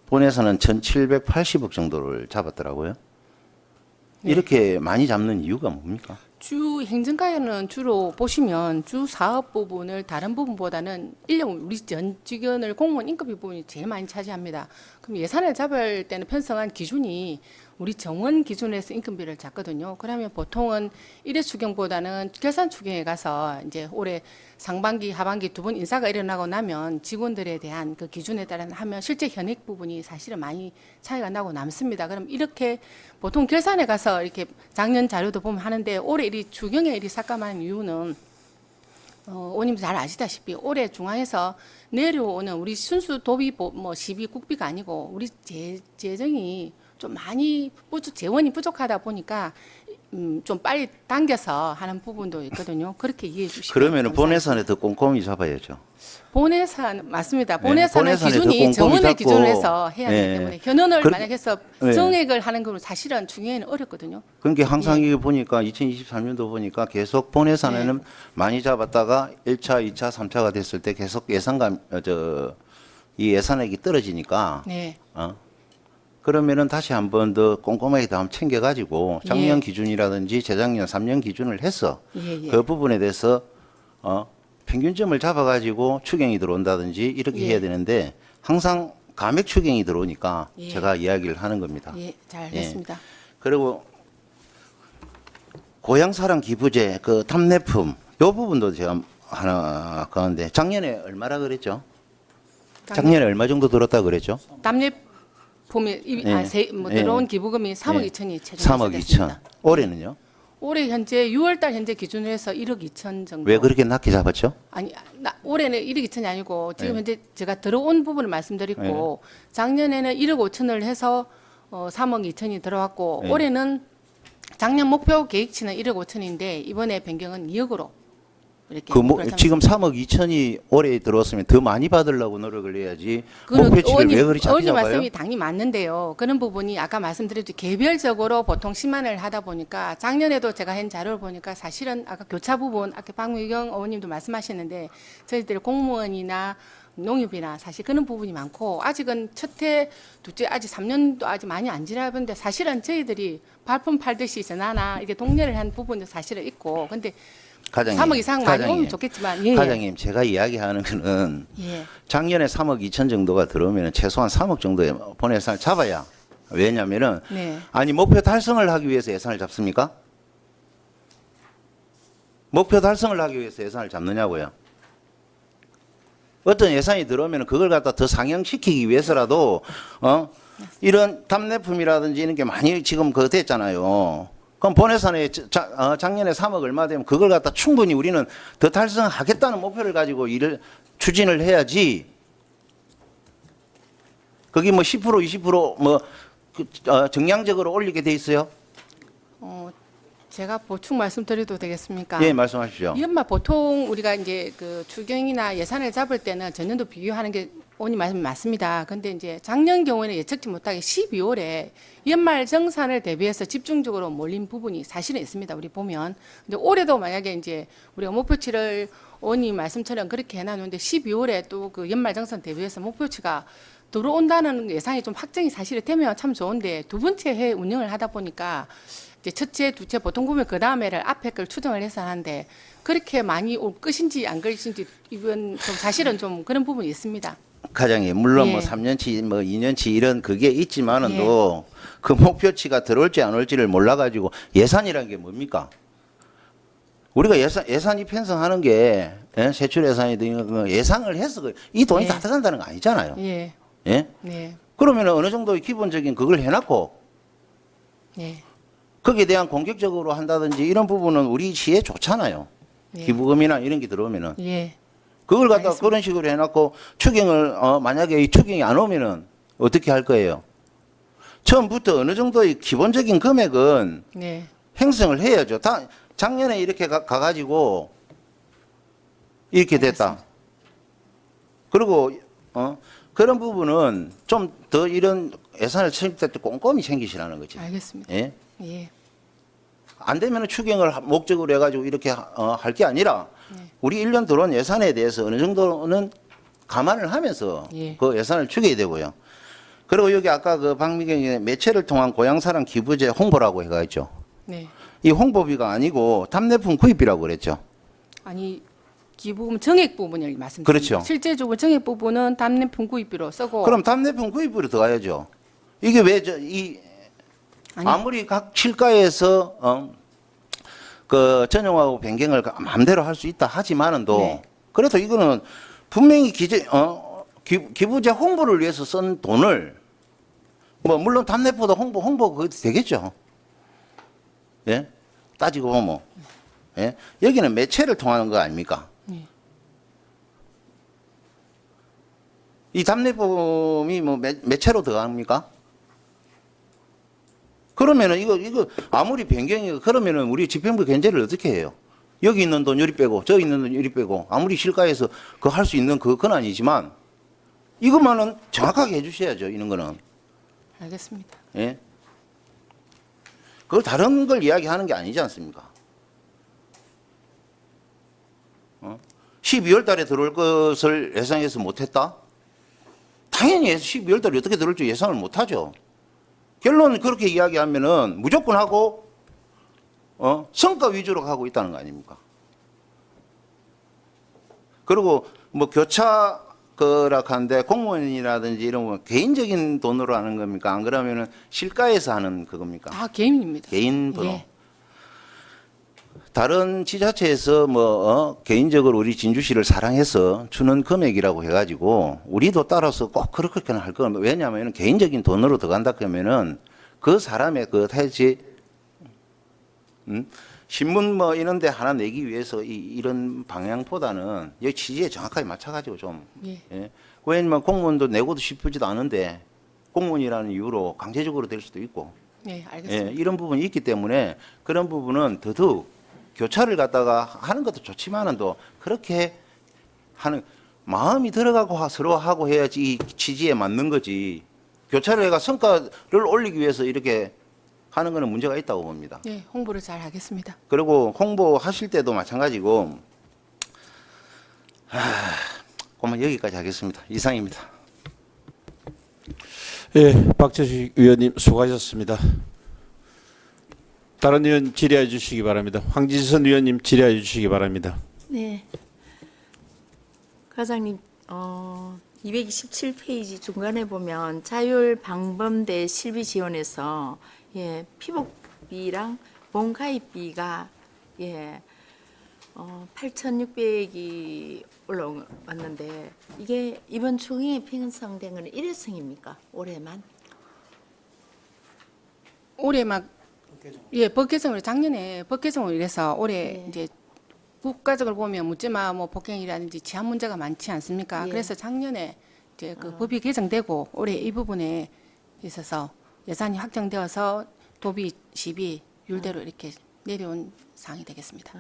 본에서는 1,780억 정도를 잡았더라고요. 이렇게 많이 잡는 이유가 뭡니까? 주 행정가에는 주로 보시면 주 사업 부분을 다른 부분보다는 인력 우리 전 직원을 공무원 인건비 부분이 제일 많이 차지합니다. 그럼 예산을 잡을 때는 편성한 기준이 우리 정원 기준에서 인건비를 잡거든요. 그러면 보통은 1회 추경보다는 결산 추경에 가서 이제 올해 상반기, 하반기 두 번 인사가 일어나고 나면 직원들에 대한 그 기준에 따라 하면 실제 현액 부분이 사실은 많이 차이가 나고 남습니다. 그럼 이렇게 보통 결산에 가서 이렇게 작년 자료도 보면 하는데 올해 이 추경에 이 삭감한 이유는 의원님 잘 아시다시피 올해 중앙에서 내려오는 우리 순수 도비 뭐 시비 국비가 아니고 우리 재정이 좀 많이 재원이 부족하다 보니까 좀 빨리 당겨서 하는 부분도 있거든요. 그렇게 이해해 주시면 그러면은 감사하겠습니다. 본예산에 더 꼼꼼히 잡아야죠. 본예산 맞습니다. 네, 본예산은 본예산에 더 기준이 꼼꼼히 정원을 잡고, 기준으로 해서 해야 되기 네. 때문에 현원을 그- 만약 해서 네. 정액을 하는 건 사실은 중에는 어렵거든요. 그러니까 항상 예. 이거 보니까 2023년도 보니까 계속 본예산에는 많이 잡았다가 1차, 2차, 3차가 됐을 때 계속 예산감 이 예산액이 떨어지니까 네. 그러면은 다시 한 번 더 꼼꼼하게 다음 챙겨가지고 작년 예. 기준이라든지 재작년 3년 기준을 해서 예, 예. 그 부분에 대해서 평균점을 잡아가지고 추경이 들어온다든지 이렇게 예. 해야 되는데 항상 감액 추경이 들어오니까 예. 제가 이야기를 하는 겁니다. 예, 잘 예. 됐습니다. 그리고 고향사랑 기부제 그 답례품 요 부분도 제가 하나 가는데 작년에 얼마라 그랬죠? 작년에 얼마 정도 들었다 그랬죠? 답례품이 예. 들어온 기부금이 3억 예. 2천이 최종 3억 2천. 됐습니다. 올해는요? 올해 현재 6월달 현재 기준으로 해서 1억 2천 정도. 왜 그렇게 낮게 잡았죠? 아니 올해는 1억 2천이 아니고 지금 네. 현재 제가 들어온 부분을 말씀드리고 작년에는 1억 5천을 해서 3억 2천이 들어왔고 네. 올해는 작년 목표 계획치는 1억 5천인데 이번에 변경은 2억으로 이렇게 목표를 지금 3억 2천이 올해 들어왔으면 더 많이 받으려고 노력을 해야지 그건 목표치를 왜 그리 작게 의원님 잡아요? 말씀이 당연히 맞는데요. 그런 부분이 아까 말씀드렸듯이 개별적으로 보통 10만을 하다 보니까 작년에도 제가 한 자료를 보니까 사실은 아까 교차 부분 아까 박미경 의원님도 말씀하셨는데 저희들 공무원이나 농협이나 사실 그런 부분이 많고 아직은 첫해 둘째 아직 3년도 아직 많이 안 지나는데 사실은 저희들이 발품 팔듯이 전화나 이게 독려를 한 부분도 사실은 있고 근데 과장님, 3억 이상 많이 과장님, 오면 좋겠지만 예, 과장님 제가 이야기하는 거는 예. 작년에 3억 2천 정도가 들어오면 최소한 3억 정도의 본 예산을 잡아야 왜냐하면은 네. 아니 목표 달성을 하기 위해서 예산을 잡습니까? 목표 달성을 하기 위해서 예산을 잡느냐고요? 어떤 예산이 들어오면 그걸 갖다 더 상향시키기 위해서라도 이런 답례품이라든지 이런 게 많이 지금 그거 됐잖아요. 그럼 본 예산에 작년에 3억 얼마 되면 그걸 갖다 충분히 우리는 더 달성하겠다는 목표를 가지고 일을 추진을 해야지. 거기 뭐 10% 20% 정량적으로 올리게 돼 있어요. 제가 보충 말씀드려도 되겠습니까? 예, 말씀하십시오. 이른바 보통 우리가 이제 그 추경이나 예산을 잡을 때는 전년도 비교하는 게 오님 말씀 맞습니다. 근데 이제 작년 경우에는 예측치 못하게 12월에 연말 정산을 대비해서 집중적으로 몰린 부분이 사실은 있습니다. 우리 보면. 근데 올해도 만약에 이제 우리가 목표치를 오님 말씀처럼 그렇게 해놨는데 12월에 또 그 연말 정산 대비해서 목표치가 들어온다는 예상이 좀 확정이 사실이 되면 참 좋은데 두 번째 해 운영을 하다 보니까 이제 첫째, 두째 보통 보면 그 다음에를 앞에 걸 추정을 해서 하는데 그렇게 많이 올 것인지 안 것인지 이건 좀 사실은 좀 그런 부분이 있습니다. 과장님, 물론 예. 뭐 3년치, 뭐 2년치 이런 그게 있지만은도 그 목표치가 들어올지 안 올지를 몰라가지고 예산이라는 게 뭡니까? 우리가 예산이 편성하는 게 세출 예산이든 예상을 해서 이 돈이 예. 다 들어간다는 거 아니잖아요. 예. 예? 네. 그러면 어느 정도 기본적인 그걸 해놨고 네. 거기에 대한 공격적으로 한다든지 이런 부분은 우리 시에 좋잖아요. 네. 기부금이나 이런 게 들어오면은 예. 그걸 갖다 알겠습니다. 그런 식으로 해놨고 추경을 만약에 이 추경이 안 오면은 어떻게 할 거예요? 처음부터 어느 정도의 기본적인 금액은 네. 형성을 해야죠. 작년에 이렇게 가가지고 이렇게 됐다. 그리고 그런 부분은 좀 더 이런 예산을 챙길 때 꼼꼼히 챙기시라는 거지. 알겠습니다. 예? 예. 안 되면 추경을 목적으로 해가지고 이렇게 할 게 아니라 네. 우리 1년 들어온 예산에 대해서 어느 정도는 감안을 하면서 예. 그 예산을 추겨야 되고요. 그리고 여기 아까 그 박미경이 매체를 통한 고향사랑 기부제 홍보라고 해가지고 네. 이 홍보비가 아니고 답례품 구입비라고 그랬죠. 아니 기부금 정액 부분을 말씀드립니다. 그렇죠. 실제적으로 정액 부분은 답례품 구입비로 쓰고 그럼 답례품 구입비로 들어가야죠. 이게 왜 아니, 아무리 각 실가에서 그 전용하고 변경을 마음대로 할 수 있다 하지만은도 네. 그래도 이거는 분명히 기부제 홍보를 위해서 쓴 돈을 뭐 물론 답례보다 홍보 그거 되겠죠. 예? 따지고 보면 예? 여기는 매체를 통하는 거 아닙니까? 네. 이 답례품이 뭐 매체로 들어갑니까? 그러면은 이거 아무리 변경이 그러면은 우리 집행부 견제를 어떻게 해요? 여기 있는 돈 요리 빼고 저기 있는 돈 요리 빼고 아무리 실가에서 그 할 수 있는 그건 아니지만 이것만은 정확하게 해주셔야죠. 이런 거는 알겠습니다. 예. 그걸 다른 걸 이야기하는 게 아니지 않습니까? 12월 달에 들어올 것을 예상해서 못했다? 당연히 12월 달에 어떻게 들어올지 예상을 못하죠. 결론 그렇게 이야기하면은 무조건 하고 성과 위주로 가고 있다는 거 아닙니까? 그리고 뭐 교차 거락하는데 공무원이라든지 이런 거 개인적인 돈으로 하는 겁니까? 안 그러면은 실가에서 하는 그겁니까? 다 개인입니다. 개인 번호. 예. 다른 지자체에서 뭐 개인적으로 우리 진주시를 사랑해서 주는 금액이라고 해가지고 우리도 따라서 꼭 그렇게는 할 거는 왜냐하면 개인적인 돈으로 들어간다 그러면은 그 사람의 그 해지 신문 뭐 이런데 하나 내기 위해서 이런 방향보다는 여기 취지에 정확하게 맞춰가지고 좀 예. 예. 왜냐면 공무원도 내고도 싶지도 않은데 공무원이라는 이유로 강제적으로 될 수도 있고 네, 알겠습니다. 예, 이런 부분이 있기 때문에 그런 부분은 더더욱 교차를 갖다가 하는 것도 좋지만은 또 그렇게 하는 마음이 들어가고 서로 하고 해야지 이 취지에 맞는 거지. 교차를 해가 성과를 올리기 위해서 이렇게 하는 거는 문제가 있다고 봅니다. 예, 홍보를 잘 하겠습니다. 그리고 홍보하실 때도 마찬가지고 그만 여기까지 하겠습니다. 이상입니다. 예, 박재식 의원님 수고하셨습니다. 다른 의원 질의해 주시기 바랍니다. 황진선 의원님 질의해 주시기 바랍니다. 네. 과장님, 227페이지 중간에 보면 자율 방범대 실비 지원에서 예, 피복비랑 본가입비가 예, 8,600이 올라왔는데 이게 이번 총회에 편성된 건 일회성입니까? 올해만? 올해 막 예, 법 개정을 작년에 법 개정을 이래서 올해 네. 이제 국가적으로 보면 묻지마 뭐 폭행이라든지 치안 문제가 많지 않습니까? 예. 그래서 작년에 이제 그 법이 개정되고 올해 이 부분에 있어서 예산이 확정되어서 도비, 시비, 율대로 이렇게 내려온 사항이 되겠습니다.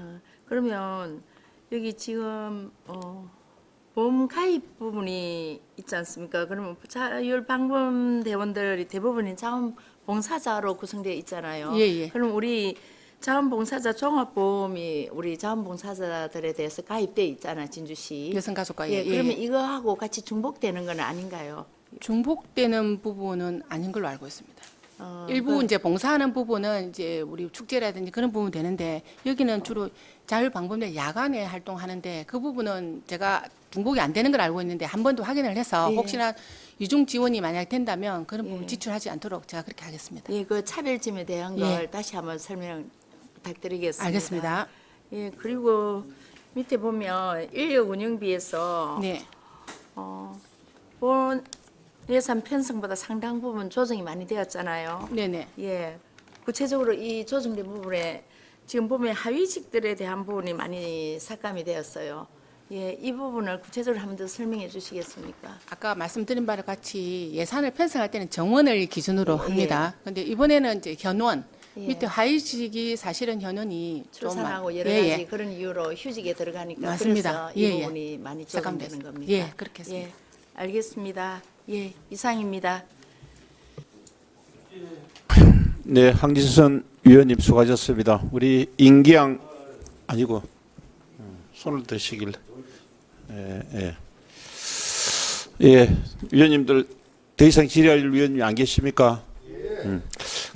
그러면 여기 지금 보험 가입 부분이 있지 않습니까? 그러면 자율 방범 대원들이 대부분이 자원봉사자로 구성되어 있잖아요. 예, 예. 그럼 우리 자원봉사자 종합보험이 우리 자원봉사자들에 대해서 가입돼 있잖아요, 진주시. 여성가족과 예, 그러면 이거하고 같이 중복되는 건 아닌가요? 중복되는 부분은 아닌 걸로 알고 있습니다. 일부 이제 봉사하는 부분은 이제 우리 축제라든지 그런 부분 되는데 여기는 주로 자율방범대 야간에 활동하는데 그 부분은 제가 중복이 안 되는 걸 알고 있는데 한 번 더 확인을 해서 예. 혹시나 이중 지원이 만약 된다면 그런 부분 지출하지 않도록 제가 그렇게 하겠습니다. 예, 그 차별점에 대한 예. 걸 다시 한번 설명 부탁드리겠습니다. 알겠습니다. 예, 그리고 밑에 보면 인력 운영비에서 네. 본 예산 편성보다 상당 부분 조정이 많이 되었잖아요. 네네. 예, 구체적으로 이 조정된 부분에 지금 보면 하위직들에 대한 부분이 많이 삭감이 되었어요. 예, 이 부분을 구체적으로 한 번 더 설명해 주시겠습니까? 아까 말씀드린 바와 같이 예산을 편성할 때는 정원을 기준으로 예. 합니다. 그런데 이번에는 이제 현원 예. 밑에 하위직이 사실은 현원이 좀 출산하고 여러 예, 가지 예. 그런 이유로 휴직에 들어가니까 맞습니다. 그래서 이 예, 예. 부분이 많이 삭감됐- 조정되는 겁니다. 예, 그렇게 했습니다. 예, 알겠습니다. 예, 이상입니다. 네, 황진선 위원님 수고하셨습니다. 우리 임기양 아니고 손을 드시길. 예, 위원님들 더 이상 질의할 위원님 안 계십니까?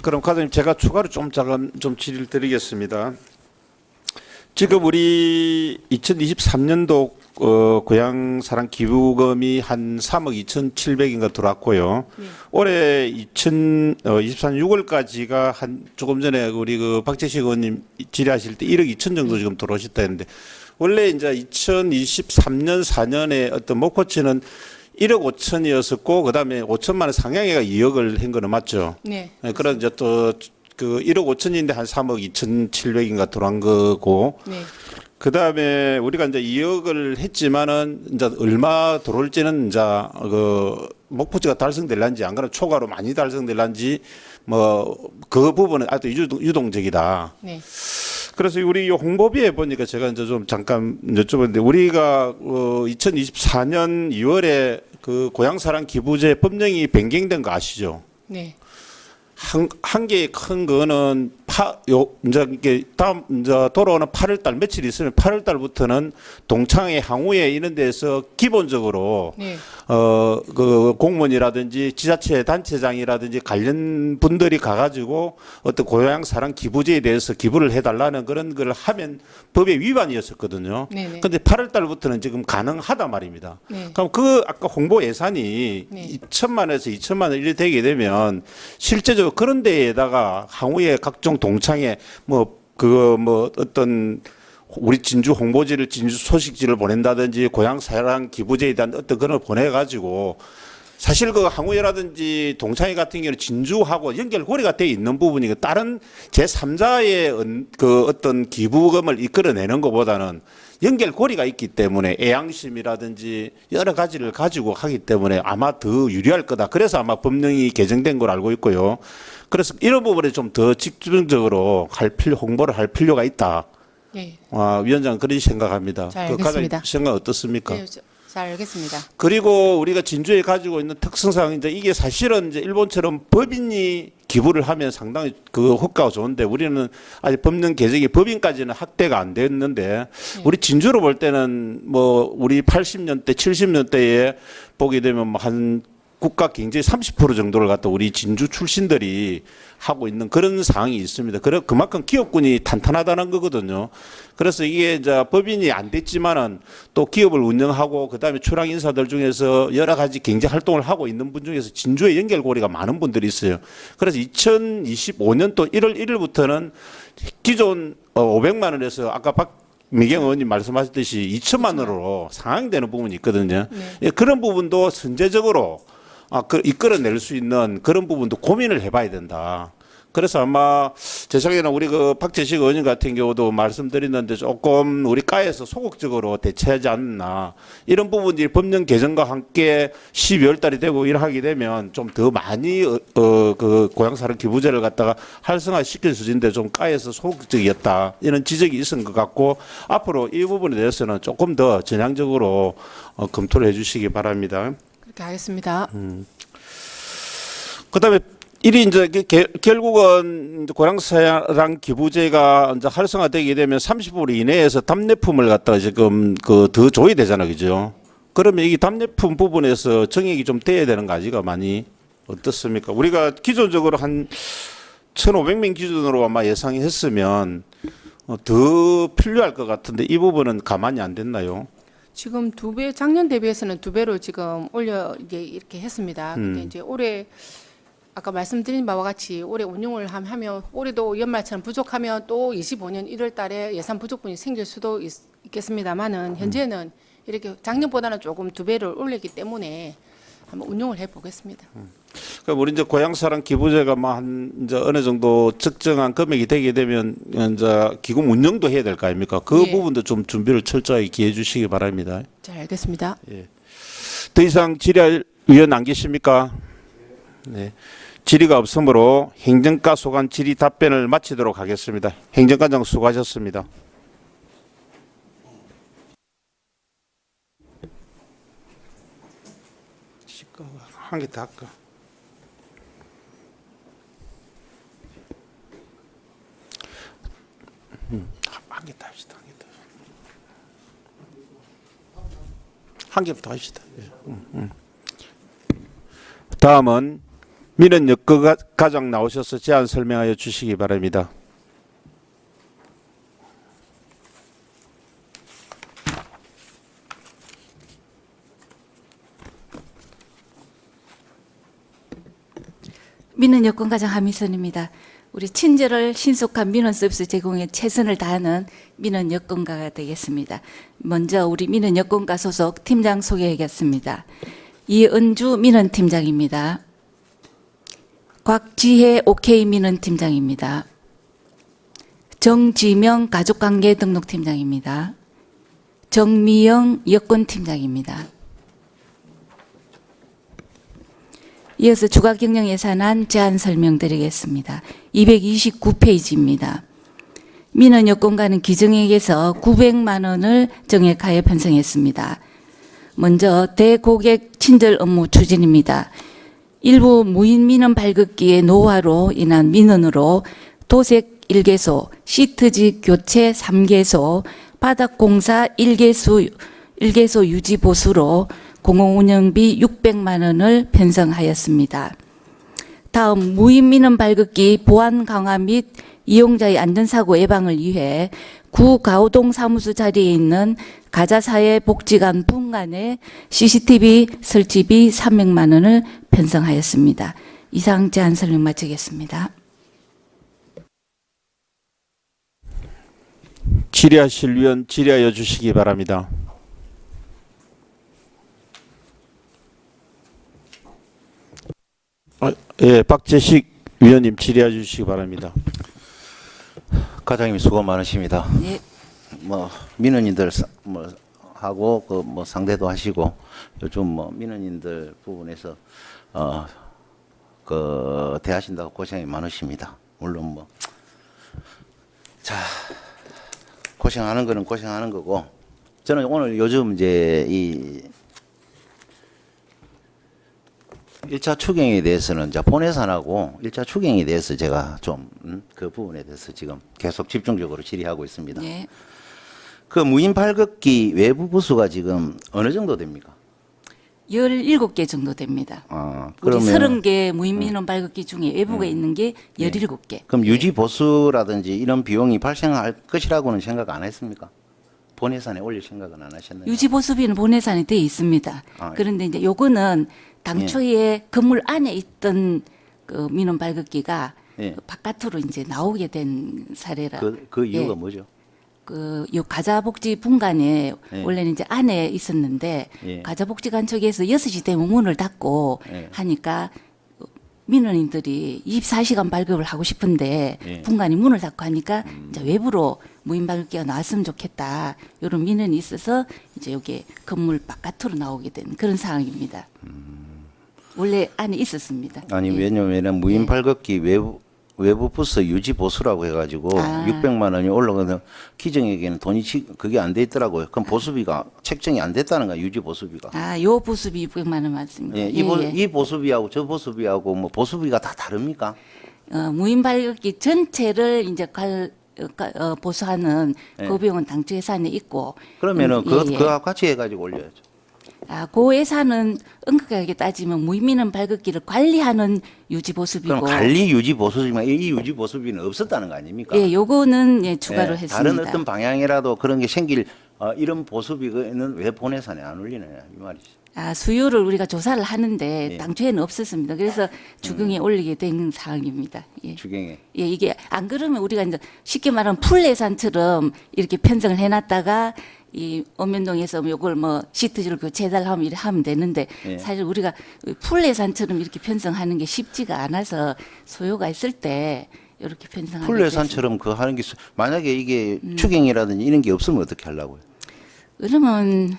그럼 과장님 제가 추가로 좀 질의를 드리겠습니다. 지금 우리 2023년도 고향사랑 기부금이 한 3억 2,700인가 들어왔고요. 올해 2024년 6월까지가 한 조금 전에 우리 그 박재식 의원님 질의하실 때 1억 2천 정도 지금 들어오셨다 했는데 원래 이제 2023년 4년에 어떤 목표치는 1억 5천이었었고 그다음에 5천만 원 상향해가 2억을 한 거는 맞죠? 네. 네, 그런 이제 또 그 1억 5천인데 한 3억 2,700인가 들어간 거고 네. 그 다음에 우리가 이제 2억을 했지만은 이제 얼마 들어올지는 이제 그 목표치가 달성될란지 안 그러면 초과로 많이 달성될란지 뭐 그 부분은 아주 유동적이다. 네. 그래서 우리 이 홍보비에 보니까 제가 이제 좀 잠깐 여쭤봤는데 우리가 2024년 2월에 그 고향사랑 기부제 법령이 변경된 거 아시죠? 네. 한 개의 큰 거는 이제 이게 다음 이제 돌아오는 8월 달 며칠 있으면 8월 달부터는 동창회 항우회 이런 데서 기본적으로 네. 그 공무원이라든지 지자체 단체장이라든지 관련 분들이 가가지고 어떤 고향 사랑 기부제에 대해서 기부를 해달라는 그런 걸 하면 법의 위반이었었거든요. 네네. 근데 8월 달부터는 지금 가능하다 말입니다. 네. 그럼 그 아까 홍보 예산이 네. 2천만 원에서 2천만 원 이렇게 되게 되면 실제적으로 그런 데에다가 항우의 각종 동창회 뭐 어떤 우리 진주 홍보지를 진주 소식지를 보낸다든지 고향 사랑 기부제에 대한 어떤 그런 걸 보내가지고 사실 그 항우회라든지 동창회 같은 경우는 진주하고 연결고리가 돼 있는 부분이 다른 제3자의 그 어떤 기부금을 이끌어내는 것보다는 연결고리가 있기 때문에 애양심이라든지 여러 가지를 가지고 하기 때문에 아마 더 유리할 거다. 그래서 아마 법령이 개정된 걸 알고 있고요. 그래서 이런 부분에 좀 더 집중적으로 홍보를 할 필요가 있다. 네. 위원장 그런 생각합니다. 잘 그 과장님 알겠습니다. 생각 어떻습니까? 네, 잘 알겠습니다. 그리고 우리가 진주에 가지고 있는 특성상 이제 이게 사실은 이제 일본처럼 법인이 기부를 하면 상당히 그 효과가 좋은데 우리는 아직 법령 개정이 법인까지는 확대가 안 됐는데 우리 진주로 볼 때는 뭐 우리 80년대 70년대에 보게 되면 뭐 한 국가 경제의 30% 정도를 갖다 우리 진주 출신들이 하고 있는 그런 상황이 있습니다. 그만큼 기업군이 탄탄하다는 거거든요. 그래서 이게 이제 법인이 안 됐지만은 또 기업을 운영하고 그다음에 출향 인사들 중에서 여러 가지 경제 활동을 하고 있는 분 중에서 진주의 연결고리가 많은 분들이 있어요. 그래서 2025년도 1월 1일부터는 기존 500만 원에서 아까 미경 의원님 말씀하셨듯이 2천만 원으로 상향되는 부분이 있거든요. 예, 그런 부분도 선제적으로 이끌어낼 수 있는 그런 부분도 고민을 해봐야 된다. 그래서 아마 제 생각에는 우리 그 박재식 의원님 같은 경우도 말씀드렸는데 조금 우리 과에서 소극적으로 대처하지 않나 이런 부분들이 법령 개정과 함께 12월 달이 되고 일하게 되면 좀 더 많이 그 고향사랑 기부제를 갖다가 활성화시킬 수 있는데 좀 과에서 소극적이었다 이런 지적이 있은 것 같고 앞으로 이 부분에 대해서는 조금 더 전향적으로 검토를 해주시기 바랍니다. 그렇게 하겠습니다. 그다음에 일이 이제 결국은 고향사랑 기부제가 이제 활성화되게 되면 30% 이내에서 답례품을 갖다가 지금 그 더 줘야 되잖아, 그죠? 그러면 이 답례품 부분에서 정액이 좀 돼야 되는 거 아지가 많이? 어떻습니까? 우리가 기존적으로 한 1,500명 기준으로 아마 예상이 했으면 더 필요할 것 같은데 이 부분은 가만히 안 됐나요? 지금 2배, 작년 대비해서는 2배로 지금 올려 이제 이렇게 했습니다. 근데 이제 올해 아까 말씀드린 바와 같이 올해 운용을 하면 올해도 연말처럼 부족하면 또 25년 1월 달에 예산 부족분이 생길 수도 있겠습니다만은 현재는 이렇게 작년보다는 조금 2배를 올리기 때문에 한번 운용을 해 보겠습니다. 그러니까 우리 이제 고향사랑 기부제가 이제 어느 정도 적정한 금액이 되게 되면 이제 기금 운영도 해야 될 거 아닙니까? 그 예. 부분도 좀 준비를 철저하게 기해 주시기 바랍니다. 잘 알겠습니다. 더 이상 질의할 위원 안 계십니까? 네. 질의가 없으므로 행정과 소관 질의 답변을 마치도록 하겠습니다. 행정관장 수고하셨습니다. 한 개 더 할까? 한 개 더 합시다. 한 개 더 합시다. 다음은 민원 여건과장 나오셔서 제안 설명하여 주시기 바랍니다. 민원 여건과장 하미선입니다. 우리 친절을 신속한 민원 서비스 제공에 최선을 다하는 민원 여건과가 되겠습니다. 먼저 우리 민원 여건과 소속 팀장 소개하겠습니다. 이은주 민원팀장입니다. 곽지혜 OK 민원팀장입니다. 정지명 가족관계 등록팀장입니다. 정미영 여건팀장입니다. 이어서 주가경영예산안 제안 설명드리겠습니다. 229페이지입니다. 민원 여건과는 기정액에서 900만 원을 정액하여 편성했습니다. 먼저 대고객 친절 업무 추진입니다. 일부 무인 민원 발급기의 노화로 인한 민원으로 도색 1개소, 시트지 교체 3개소, 바닥공사 1개소 유지 보수로 공공운영비 600만 원을 편성하였습니다. 다음 무인 민원 발급기 보안 강화 및 이용자의 안전사고 예방을 위해 구 가오동 사무소 자리에 있는 가자사회복지관 분관에 CCTV 설치비 300만 원을 편성하였습니다. 이상 제안 설명 마치겠습니다. 질의하실 위원 질의하여 주시기 바랍니다. 예, 박재식 위원님 질의해 주시기 바랍니다. 과장님 수고 많으십니다. 네. 뭐 민원인들 하고 그 상대도 하시고 요즘 민원인들 부분에서 그 대하신다고 고생이 많으십니다. 물론 자 고생하는 거는 고생하는 거고 저는 오늘 요즘 이제 이 1차 추경에 대해서는 이제 본예산하고 1차 추경에 대해서 제가 좀 그 부분에 대해서 지금 계속 집중적으로 질의하고 있습니다. 네. 그 무인 발급기 외부 부수가 지금 어느 정도 됩니까? 17개 정도 됩니다. 우리 그러면 30개 무인 민원 발급기 중에 외부가 있는 게 17개. 그럼 유지 보수라든지 이런 비용이 발생할 것이라고는 생각 안 했습니까? 본 예산에 올릴 생각은 안 하셨나요? 유지 보수비는 본예산에 되어 있습니다. 아, 그런데 이제 요거는 당초에 건물 안에 있던 그 민원 발급기가 예. 그 바깥으로 이제 나오게 된 사례라. 그 이유가 예. 뭐죠? 요 가자복지 분관에 예. 원래는 이제 안에 있었는데 예. 가자복지관 쪽에서 6시 되면 문을 닫고 예. 하니까 민원인들이 24시간 발급을 하고 싶은데 예. 분관이 문을 닫고 하니까 이제 외부로 무인 발급기가 나왔으면 좋겠다. 이런 민원이 있어서 이제 여기 건물 바깥으로 나오게 된 그런 상황입니다. 원래 안에 있었습니다. 아니 예. 왜냐면 무인 발급기 외부 부스 유지 보수라고 해가지고 600만 원이 올라가서 기정에게는 돈이 그게 안 돼 있더라고요. 그럼 보수비가 책정이 안 됐다는 거야 유지 보수비가. 요 보수비 600만 원 맞습니다. 예, 이 보수비하고 저 보수비하고 뭐 보수비가 다 다릅니까? 무인 발급기 전체를 이제 보수하는 예. 그 비용은 당초 예산에 있고 그러면은 예, 예. 그거 같이 해가지고 올려야죠. 그 예산은 엄격하게 따지면 무민원 발급기를 관리하는 유지 보수비고. 그럼 관리 유지 보수지만 이 유지 보수비는 없었다는 거 아닙니까? 예, 요거는 예, 추가로 예, 했습니다. 다른 어떤 방향이라도 그런 게 생길 이런 보수비는 왜 본예산에 안 올리느냐 이 말이죠. 수요를 우리가 조사를 하는데 예. 당초에는 없었습니다. 그래서 주경에 올리게 된 상황입니다. 예. 주경에. 예, 이게 안 그러면 우리가 이제 쉽게 말하면 풀 예산처럼 이렇게 편성을 해놨다가 이 엄연동에서 요걸 뭐 시트지를 교체해달라 하면 이렇게 하면 되는데 예. 사실 우리가 풀 예산처럼 이렇게 편성하는 게 쉽지가 않아서 소요가 있을 때 이렇게 편성하게 풀 예산처럼 그 하는 게 만약에 이게 추경이라든지 이런 게 없으면 어떻게 하려고요? 그러면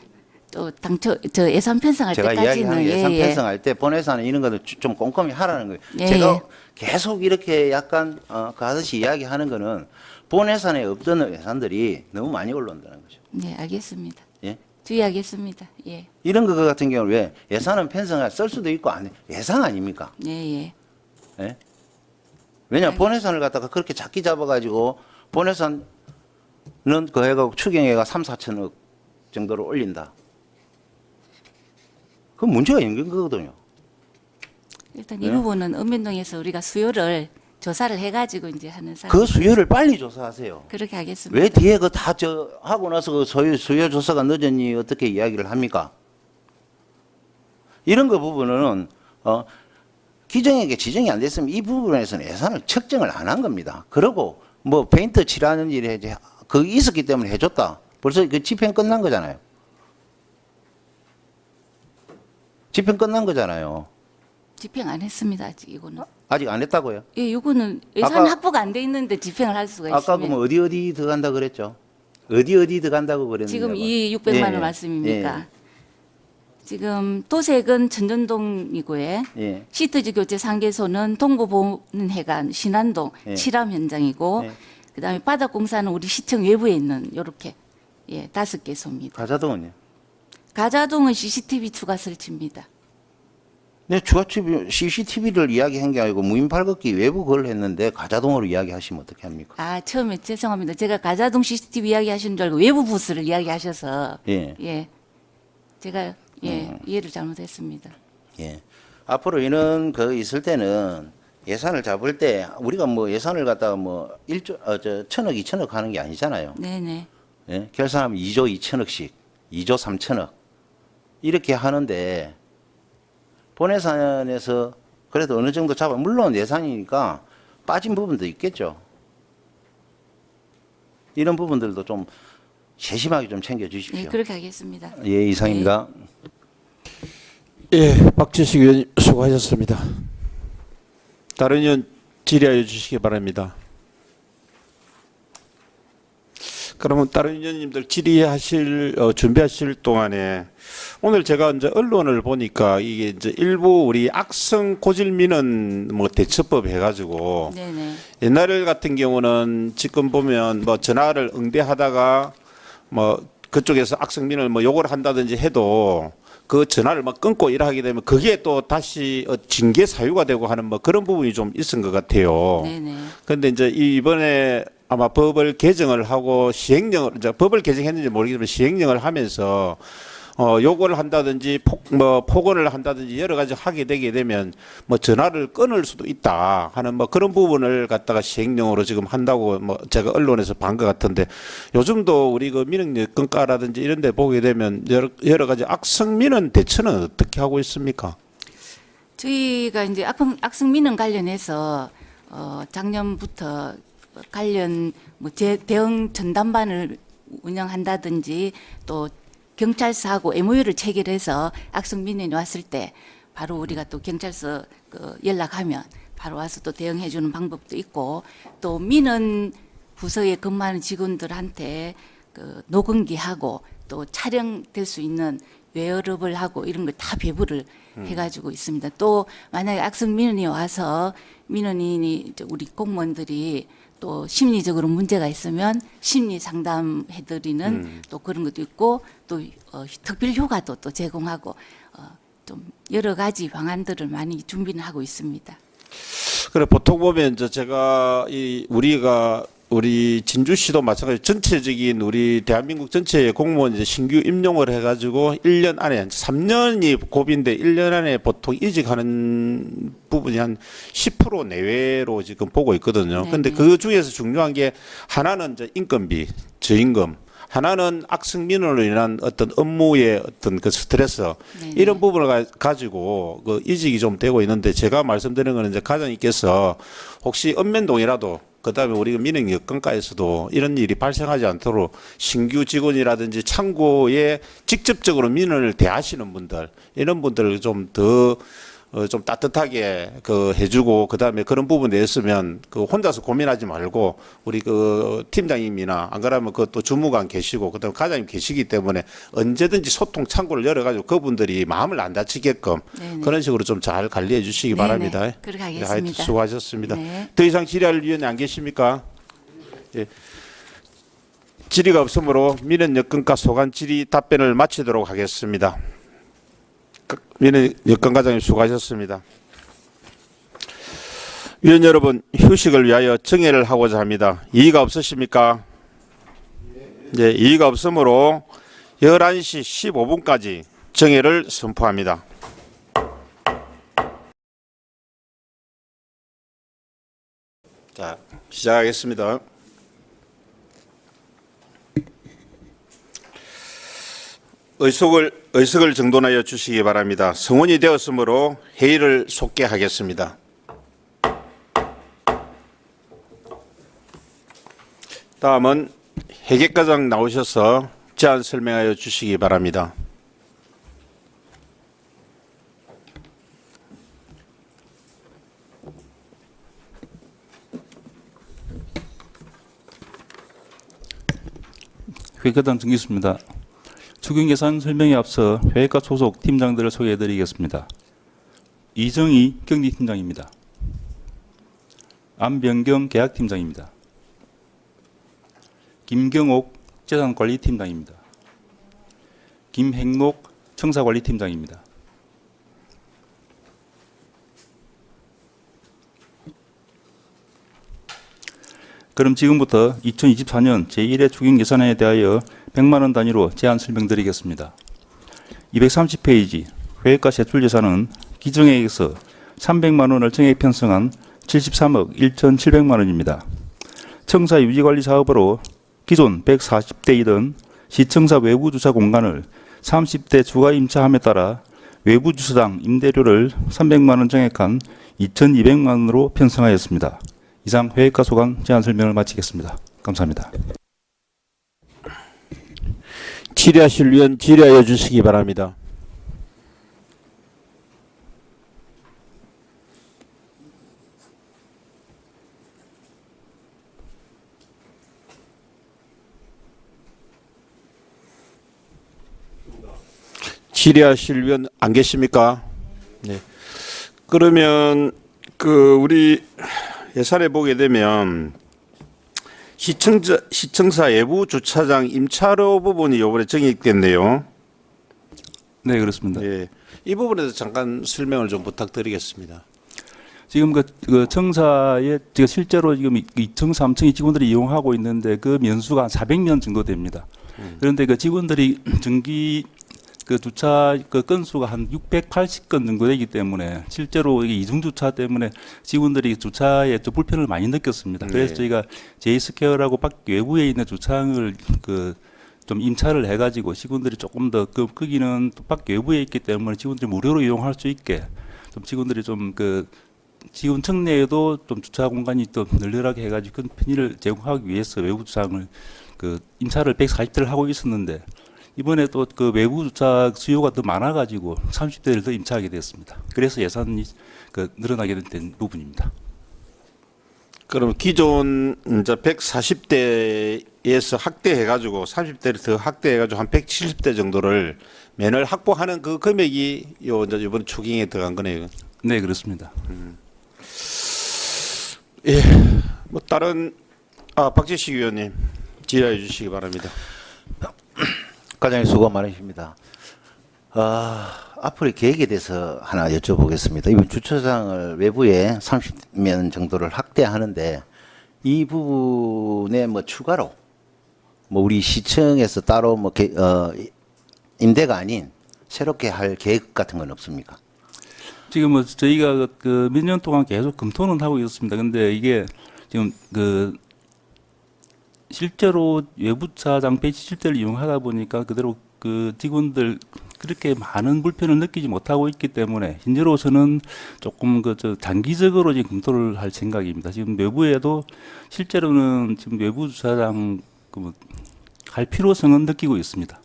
또 당초 저 예산 편성할 제가 이야기하는 때까지는 예산 예, 예. 편성할 때 본예산은 이런 것들 좀 꼼꼼히 하라는 거예요. 예, 제가 예. 계속 이렇게 약간 그 아저씨 이야기하는 거는 본예산에 없던 예산들이 너무 많이 올라온다는 거죠. 네, 알겠습니다. 예? 주의하겠습니다. 예, 이런 거 같은 경우는 왜 예산은 편성할 쓸 수도 있고 안 예산 아닙니까? 예, 예. 예? 왜냐 본예산을 갖다가 그렇게 작게 잡아가지고 본예산은 그 해가 추경해가 3, 4천억 정도로 올린다. 그 문제가 있는 거거든요. 일단 네. 이 부분은 읍면동에서 우리가 수요를 조사를 해가지고 이제 하는 사람. 그 수요를 빨리 조사하세요. 그렇게 하겠습니다. 왜 뒤에 그 다 하고 나서 그 수요 조사가 늦었니 어떻게 이야기를 합니까? 이런 거 부분은 기정에게 지정이 안 됐으면 이 부분에서는 예산을 책정을 안 한 겁니다. 그리고 뭐 페인트 칠하는 일에 이제 그 있었기 때문에 해줬다. 벌써 그 집행 끝난 거잖아요. 집행 끝난 거잖아요. 집행 안 했습니다. 아직 이거는. 아직 안 했다고요? 예, 요거는 예산 아까- 확보가 안 돼 있는데 집행을 할 수가 아까 있습니다. 그뭐 어디 들어간다 그랬죠? 어디 들어간다고 그랬는데 지금 이 600만 원 말씀입니까? 지금 도색은 천전동이고요. 예. 시트지 교체 상계소는 동부보는회관 신안동 예. 칠암 현장이고 예. 그다음에 바닥공사는 우리 시청 외부에 있는 요렇게 5개소입니다. 가자동은요? 가자동은 CCTV 추가 설치입니다. 네, CCTV를 이야기한 게 아니고 무인 발급기 외부 그걸 했는데 가자동으로 이야기하시면 어떻게 합니까? 처음에 죄송합니다. 제가 가자동 CCTV 이야기하시는 줄 알고 외부 부스를 이야기하셔서 예. 제가 이해를 잘못했습니다. 예. 앞으로 이런 그 있을 때는 예산을 잡을 때 우리가 뭐 예산을 갖다가 뭐 1조, 2천억 하는 게 아니잖아요. 네네. 예? 결산하면 2조 2천억씩, 2조 3천억 이렇게 하는데 본예산에서 그래도 어느 정도 잡아 물론 예산이니까 빠진 부분도 있겠죠. 이런 부분들도 좀 세심하게 좀 챙겨 주십시오. 네, 그렇게 하겠습니다. 예, 이상입니다. 예, 박진식 의원님 수고하셨습니다. 다른 의원 질의하여 주시기 바랍니다. 그러면 다른 의원님들 질의하실 준비하실 동안에 오늘 제가 이제 언론을 보니까 이게 이제 일부 우리 악성 고질 민원 뭐 대처법 해가지고 네네. 옛날 같은 경우는 지금 보면 뭐 전화를 응대하다가 뭐 그쪽에서 악성 민원을 뭐 요구를 한다든지 해도 그 전화를 막 끊고 일하게 되면 그게 또 다시 징계 사유가 되고 하는 뭐 그런 부분이 좀 있은 것 같아요. 네네. 그런데 이제 이번에 아마 법을 개정을 하고 시행령을 이제 법을 개정했는지 모르겠지만 시행령을 하면서 요구를 한다든지 폭언을 한다든지 여러 가지 하게 되게 되면 뭐 전화를 끊을 수도 있다 하는 뭐 그런 부분을 갖다가 시행령으로 지금 한다고 뭐 제가 언론에서 본 것 같은데 요즘도 우리 그 민원여건과라든지 이런 데 보게 되면 여러 가지 악성 민원 대처는 어떻게 하고 있습니까? 저희가 이제 악성 민원 관련해서 작년부터 관련 뭐 대응 전담반을 운영한다든지 또 경찰서하고 MOU를 체결해서 악성 민원이 왔을 때 바로 우리가 또 경찰서 연락하면 바로 와서 또 대응해 주는 방법도 있고 또 민원 부서에 근무하는 직원들한테 녹음기하고 또 촬영될 수 있는 웨어러블 하고 이런 걸 다 배부를 해가지고 있습니다. 또 만약에 악성 민원이 와서 민원인이 우리 공무원들이 또 심리적으로 문제가 있으면 심리 상담해드리는 또 그런 것도 있고 또 특별 휴가도 또 제공하고 좀 여러 가지 방안들을 많이 준비는 하고 있습니다. 그래 보통 보면 이제 제가 우리가 우리 진주시도 마찬가지 전체적인 우리 대한민국 전체의 공무원 이제 신규 임용을 해가지고 1년 안에 3년이 고비인데 1년 안에 보통 이직하는 부분이 한 10% 내외로 지금 보고 있거든요. 근데 그 중에서 중요한 게 하나는 이제 인건비, 저임금, 하나는 악성민원으로 인한 어떤 업무의 어떤 그 스트레스 이런 부분을 가지고 그 이직이 좀 되고 있는데 제가 말씀드리는 거는 이제 과장님께서 혹시 읍면동이라도 그다음에 우리 민영 여건가에서도 이런 일이 발생하지 않도록 신규 직원이라든지 창고에 직접적으로 민원을 대하시는 분들 이런 분들을 좀 더 좀 따뜻하게 그 해주고 그다음에 그런 부분에 있으면 그 혼자서 고민하지 말고 우리 그 팀장님이나 안 그러면 그 또 주무관 계시고 그다음에 과장님 계시기 때문에 언제든지 소통 창구를 열어가지고 그분들이 마음을 안 다치게끔 네네. 그런 식으로 좀 잘 관리해 주시기 네네. 바랍니다. 그렇게 네, 하겠습니다. 하여튼 수고하셨습니다. 네. 더 이상 질의할 위원이 안 계십니까? 예. 질의가 없으므로 민원 여건과 소관 질의 답변을 마치도록 하겠습니다. 민원 여건 과장님 수고하셨습니다. 위원 여러분, 휴식을 위하여 정회를 하고자 합니다. 이의가 없으십니까? 네, 이의가 없으므로 11시 15분까지 정회를 선포합니다. 자, 시작하겠습니다. 의석을 정돈하여 주시기 바랍니다. 성원이 되었으므로 회의를 속개하겠습니다. 다음은 회계과장 나오셔서 제안 설명하여 주시기 바랍니다. 회계과장 정기수입니다. 추경예산 설명에 앞서 회계과 소속 팀장들을 소개해드리겠습니다. 이정희 경리팀장입니다. 안병경 계약팀장입니다. 김경옥 재산관리팀장입니다. 김행록 청사관리팀장입니다. 그럼 지금부터 2024년 제1회 추경예산에 대하여 100만 원 단위로 제안 설명드리겠습니다. 230페이지 회계과 세출 예산은 기정액에서 300만 원을 정액 편성한 73억 1,700만 원입니다. 청사 유지관리 사업으로 기존 140대이던 시청사 외부 주차 공간을 30대 추가 임차함에 따라 외부 주차장 임대료를 300만 원 정액한 2,200만 원으로 편성하였습니다. 이상 회계과 소관 제안 설명을 마치겠습니다. 감사합니다. 질의하실 위원 질의하여 주시기 바랍니다. 질의하실 위원 안 계십니까? 네. 그러면 그 우리 예산에 보게 되면 시청사 외부 주차장 임차료 부분이 이번에 정액됐네요. 네, 그렇습니다. 예. 이 부분에서 잠깐 설명을 좀 부탁드리겠습니다. 지금 그 청사에 제가 실제로 지금 2층, 3층의 직원들이 이용하고 있는데 그 면수가 한 400명 정도 됩니다. 그런데 그 직원들이 정기 그 주차 그 건수가 한 680건 정도 되기 때문에 실제로 이게 이중 주차 때문에 직원들이 주차에 좀 불편을 많이 느꼈습니다. 그래서 저희가 제이스퀘어라고 밖 외부에 있는 주차장을 그 좀 임차를 해가지고 직원들이 조금 더 그 거기는 밖 외부에 있기 때문에 직원들이 무료로 이용할 수 있게 좀 직원들이 좀 그 직원층 내에도 좀 주차 공간이 또 널널하게 해가지고 그 편의를 제공하기 위해서 외부 주차장을 그 임차를 140대를 하고 있었는데. 이번에 또 그 외부 주차 수요가 더 많아가지고 30대를 더 임차하게 되었습니다. 그래서 예산이 그 늘어나게 된 부분입니다. 그럼 기존 이제 140대에서 확대해가지고 30대를 더 확대해가지고 한 170대 정도를 매달 확보하는 그 금액이 요 이제 이번 추경에 들어간 거네요. 네, 그렇습니다. 예, 뭐 다른 박재식 의원님 질의해 주시기 바랍니다. 과장님 수고 많으십니다. 앞으로의 계획에 대해서 하나 여쭤보겠습니다. 이번 주차장을 외부에 30면 정도를 확대하는데 이 부분에 뭐 추가로 뭐 우리 시청에서 따로 뭐 임대가 아닌 새롭게 할 계획 같은 건 없습니까? 지금 뭐 저희가 그 몇 년 동안 계속 검토는 하고 있었습니다. 근데 이게 지금 그 실제로 외부차장 배치 실대를 이용하다 보니까 그대로 그 직원들 그렇게 많은 불편을 느끼지 못하고 있기 때문에 현재로서는 조금 저 단기적으로 지금 검토를 할 생각입니다. 지금 내부에도 실제로는 지금 외부 주차장 할 필요성은 느끼고 있습니다.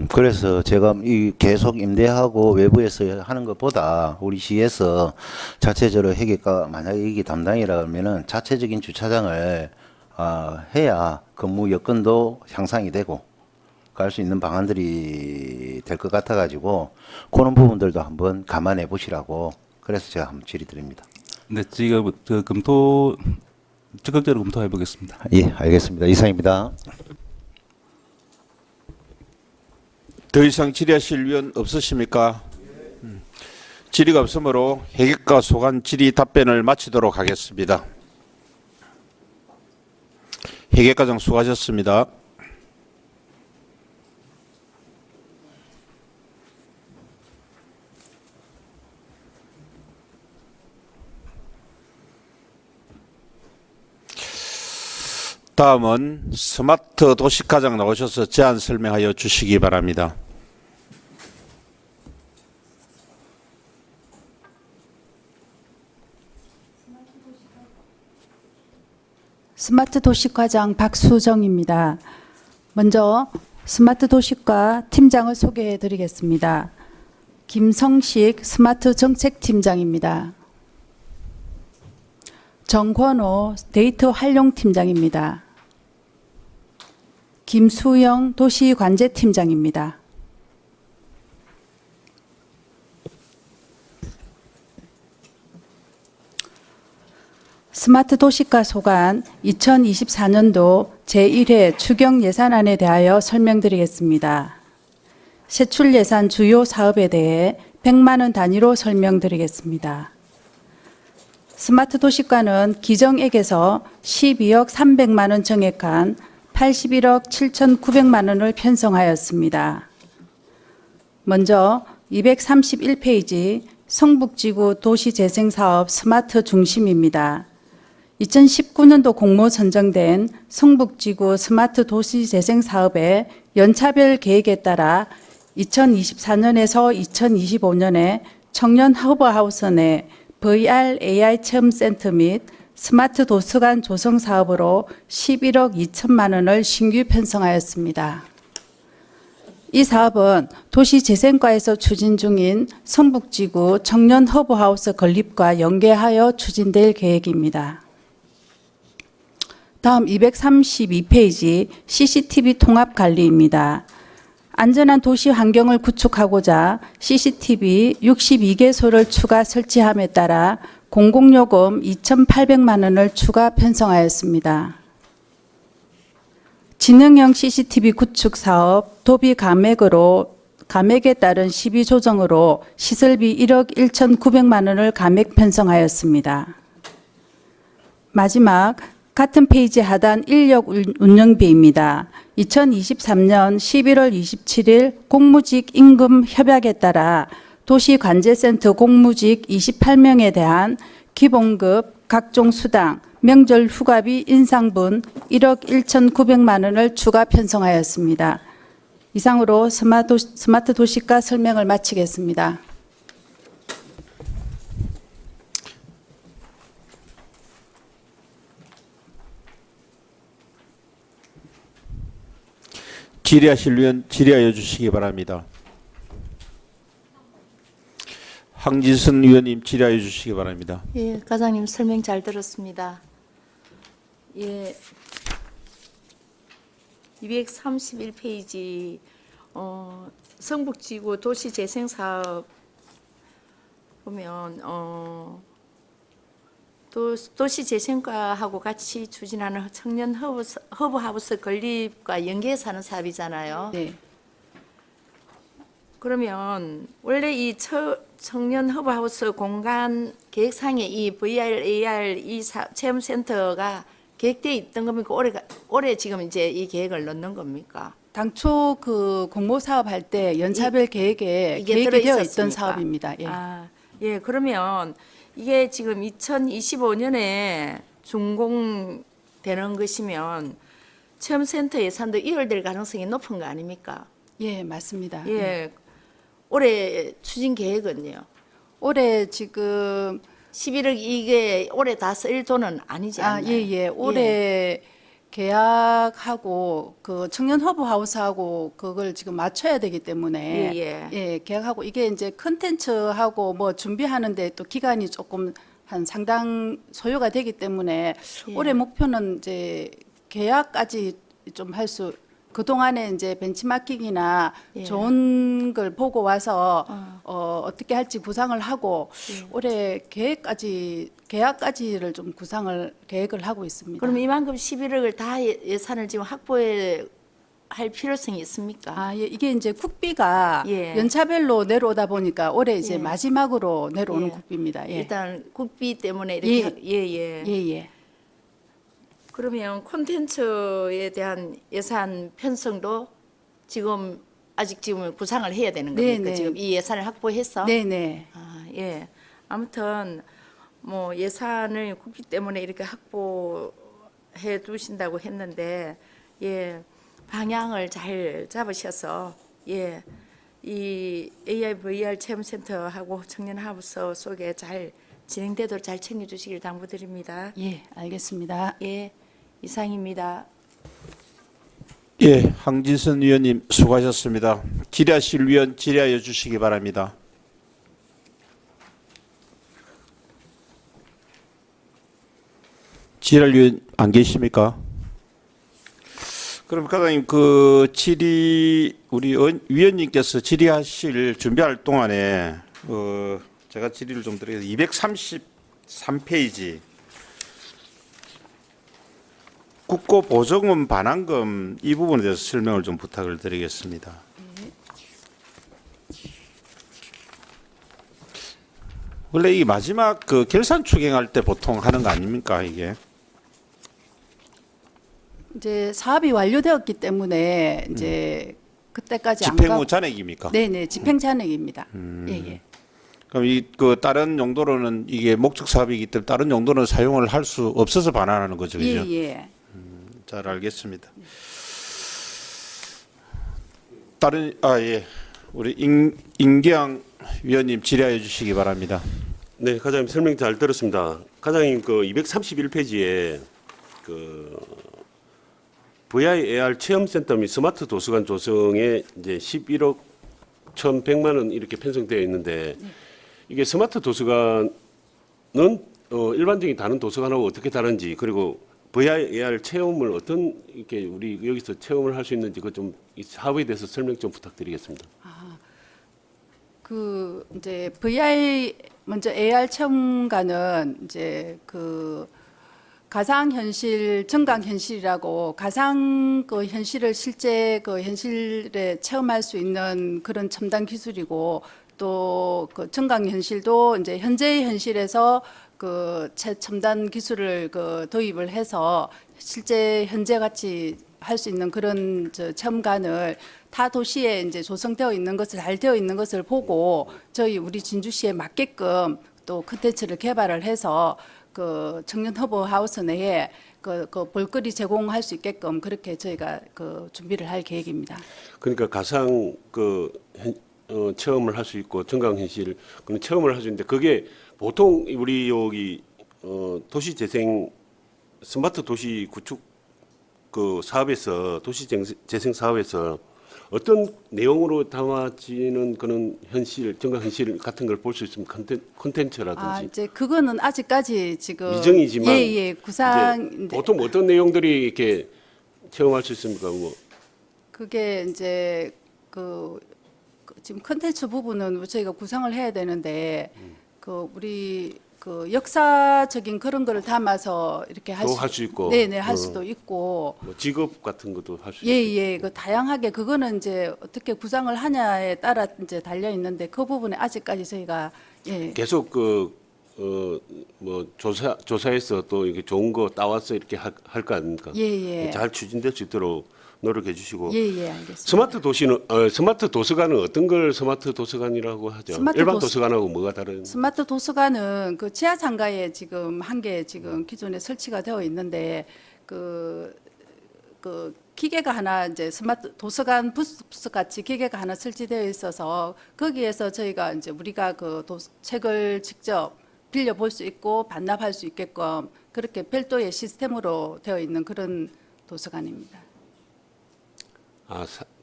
그래서 제가 이 계속 임대하고 외부에서 하는 것보다 우리 시에서 자체적으로 회계가 만약에 이게 담당이라면은 자체적인 주차장을 해야 근무 여건도 향상이 되고 갈 수 있는 방안들이 될 것 같아 가지고 그런 부분들도 한번 감안해 보시라고 그래서 제가 한번 질의드립니다. 네, 지금 적극적으로 검토해 보겠습니다. 예, 알겠습니다. 이상입니다. 더 이상 질의하실 위원 없으십니까? 질의가 없으므로 회계과 소관 질의 답변을 마치도록 하겠습니다. 회계과장 수고하셨습니다. 다음은 스마트 도시과장 나오셔서 제안 설명하여 주시기 바랍니다. 스마트 도시과장 박수정입니다. 먼저 스마트 도시과 팀장을 소개해 드리겠습니다. 김성식 스마트 정책팀장입니다. 정권호 데이터 활용팀장입니다. 김수영 도시관제팀장입니다. 스마트 도시과 소관 2024년도 제1회 추경 예산안에 대하여 설명드리겠습니다. 세출 예산 주요 사업에 대해 100만 원 단위로 설명드리겠습니다. 스마트 도시과는 기정액에서 12억 300만 원 정액한 81억 7,900만 원을 편성하였습니다. 먼저 231페이지 성북지구 도시재생사업 스마트 중심입니다. 2019년도 공모 선정된 성북지구 스마트 도시재생사업의 연차별 계획에 따라 2024년에서 2025년에 청년 허브하우스 내 VR AI 체험센터 및 스마트 도서관 조성 사업으로 11억 2천만 원을 신규 편성하였습니다. 이 사업은 도시재생과에서 추진 중인 성북지구 청년 허브하우스 건립과 연계하여 추진될 계획입니다. 다음 232페이지 CCTV 통합 관리입니다. 안전한 도시 환경을 구축하고자 CCTV 62개소를 추가 설치함에 따라 공공요금 2,800만 원을 추가 편성하였습니다. 지능형 CCTV 구축 사업 도비 감액에 따른 시비 조정으로 시설비 1억 1,900만 원을 감액 편성하였습니다. 마지막 같은 페이지 하단 인력 운영비입니다. 2023년 11월 27일 공무직 임금 협약에 따라 도시관제센터 공무직 28명에 대한 기본급, 각종 수당, 명절 휴가비 인상분 1억 1,900만 원을 추가 편성하였습니다. 이상으로 스마트 도시과 설명을 마치겠습니다. 질의하실 위원 질의하여 주시기 바랍니다. 황진선 의원님 질의하여 주시기 바랍니다. 예, 과장님 설명 잘 들었습니다. 예, 231페이지 성북지구 도시재생사업 보면 도시재생과하고 같이 추진하는 청년 허브하우스 건립과 연계해서 하는 사업이잖아요. 네. 그러면 원래 이 청년 허브하우스 공간 계획상에 이 VR, AR 이 체험센터가 계획돼 있던 겁니까? 올해 지금 이제 이 계획을 넣는 겁니까? 당초 그 공모 사업 할 때 연차별 계획에 이게 계획이 되어 있던 들어있었습니까? 사업입니다. 예. 아, 예. 그러면 이게 지금 2025년에 준공되는 것이면 체험센터 예산도 이월될 가능성이 높은 거 아닙니까? 예, 맞습니다. 예. 올해 추진 계획은요? 올해 지금 11억 이게 올해 다 쓸 돈은 아니지 않나요? 예. 올해 계약하고 그 청년 허브 하우스하고 그걸 지금 맞춰야 되기 때문에 예. 계약하고 이게 이제 컨텐츠하고 뭐 준비하는데 또 기간이 조금 한 상당 소요가 되기 때문에 예. 올해 목표는 이제 계약까지 좀 할 수 그동안에 이제 벤치마킹이나 예. 좋은 걸 보고 와서 어떻게 할지 구상을 하고 올해 계약까지를 좀 계획을 하고 있습니다. 그럼 이만큼 11억을 다 예산을 지금 확보해 할 필요성이 있습니까? 예, 이게 이제 국비가 예. 연차별로 내려오다 보니까 올해 이제 예. 마지막으로 내려오는 예. 국비입니다. 예. 일단 국비 때문에 이렇게 예. 예. 그러면 콘텐츠에 대한 예산 편성도 지금 아직 지금 구상을 해야 되는 겁니까? 네. 지금 이 예산을 확보해서? 네네. 아, 예. 아무튼 뭐 예산을 국비 때문에 이렇게 확보해 두신다고 했는데 예. 방향을 잘 잡으셔서 예. 이 AI VR 체험센터하고 청년하우스 속에 잘 진행되도록 잘 챙겨 주시길 당부드립니다. 예, 알겠습니다. 예. 이상입니다. 예, 황진선 위원님 수고하셨습니다. 질의하실 위원 질의하여 주시기 바랍니다. 질의할 위원 안 계십니까? 그럼 과장님 그 우리 위원님께서 질의하실 준비할 동안에 제가 질의를 좀 드리겠습니다. 233페이지 국고 보조금 반환금 이 부분에 대해서 설명을 좀 부탁을 드리겠습니다. 원래 이 마지막 그 결산 추경할 때 보통 하는 거 아닙니까 이게? 이제 사업이 완료되었기 때문에 이제 그때까지 안 집행 후 가고 잔액입니까? 네네 집행 잔액입니다. 예. 그럼 그 다른 용도로는 이게 목적 사업이기 때문에 다른 용도는 사용을 할 수 없어서 반환하는 거죠, 그죠? 예. 잘 알겠습니다. 예, 우리 임기양 위원님 질의하여 주시기 바랍니다. 네, 과장님 설명 잘 들었습니다. 과장님 그 231페이지에 그 VIAR 체험센터 및 스마트 도서관 조성에 이제 11억 1,100만 원 이렇게 편성되어 있는데 이게 스마트 도서관은 일반적인 다른 도서관하고 어떻게 다른지 그리고 VIAR 체험을 어떤 이렇게 우리 여기서 체험을 할 수 있는지 그 좀 이 사업에 대해서 설명 좀 부탁드리겠습니다. 그 이제 먼저 AR 체험관은 이제 그 가상 현실, 증강 현실이라고 가상 그 현실을 실제 그 현실에 체험할 수 있는 그런 첨단 기술이고 또 그 증강 현실도 이제 현재의 현실에서 그 최첨단 기술을 그 도입을 해서 실제 현재 같이 할 수 있는 그런 체험관을 타 도시에 이제 조성되어 있는 것을 잘 되어 있는 것을 보고 저희 우리 진주시에 맞게끔 또 콘텐츠를 개발을 해서 그 청년 허브 하우스 내에 그 볼거리 제공할 수 있게끔 그렇게 저희가 그 준비를 할 계획입니다. 그러니까 가상 체험을 할 수 있고 증강 현실 그런 체험을 할 수 있는데 그게 보통 우리 여기 도시 재생 스마트 도시 구축 그 사업에서 도시 재생 사업에서 어떤 내용으로 담아지는 그런 현실, 증강 현실 같은 걸 볼 수 있으면 콘텐츠라든지 이제 그거는 아직까지 지금 미정이지만 예, 구상 이제 보통 어떤 내용들이 이렇게 체험할 수 있습니까? 뭐 그게 이제 지금 콘텐츠 부분은 저희가 구상을 해야 되는데 그 우리 그 역사적인 그런 거를 담아서 이렇게 할 수 있고 네네 할 수도 있고 뭐 직업 같은 것도 할 수 있고 예, 그 다양하게 그거는 이제 어떻게 구상을 하냐에 따라 이제 달려 있는데 그 부분에 아직까지 저희가 예. 계속 그 뭐 조사해서 또 이렇게 좋은 거 따와서 이렇게 할 거 아닙니까? 예, 예. 잘 추진될 수 있도록 노력해 주시고. 예, 예, 알겠습니다. 스마트 도시는 스마트 도서관은 어떤 걸 스마트 도서관이라고 하죠? 스마트 일반 도서- 도서관하고 뭐가 다른? 스마트 도서관은 그 지하 상가에 지금 한 개 지금 기존에 설치가 되어 있는데 그 기계가 하나 이제 스마트 도서관 부스 같이 기계가 하나 설치되어 있어서 거기에서 저희가 이제 우리가 책을 직접 빌려 볼 수 있고 반납할 수 있게끔 그렇게 별도의 시스템으로 되어 있는 그런 도서관입니다.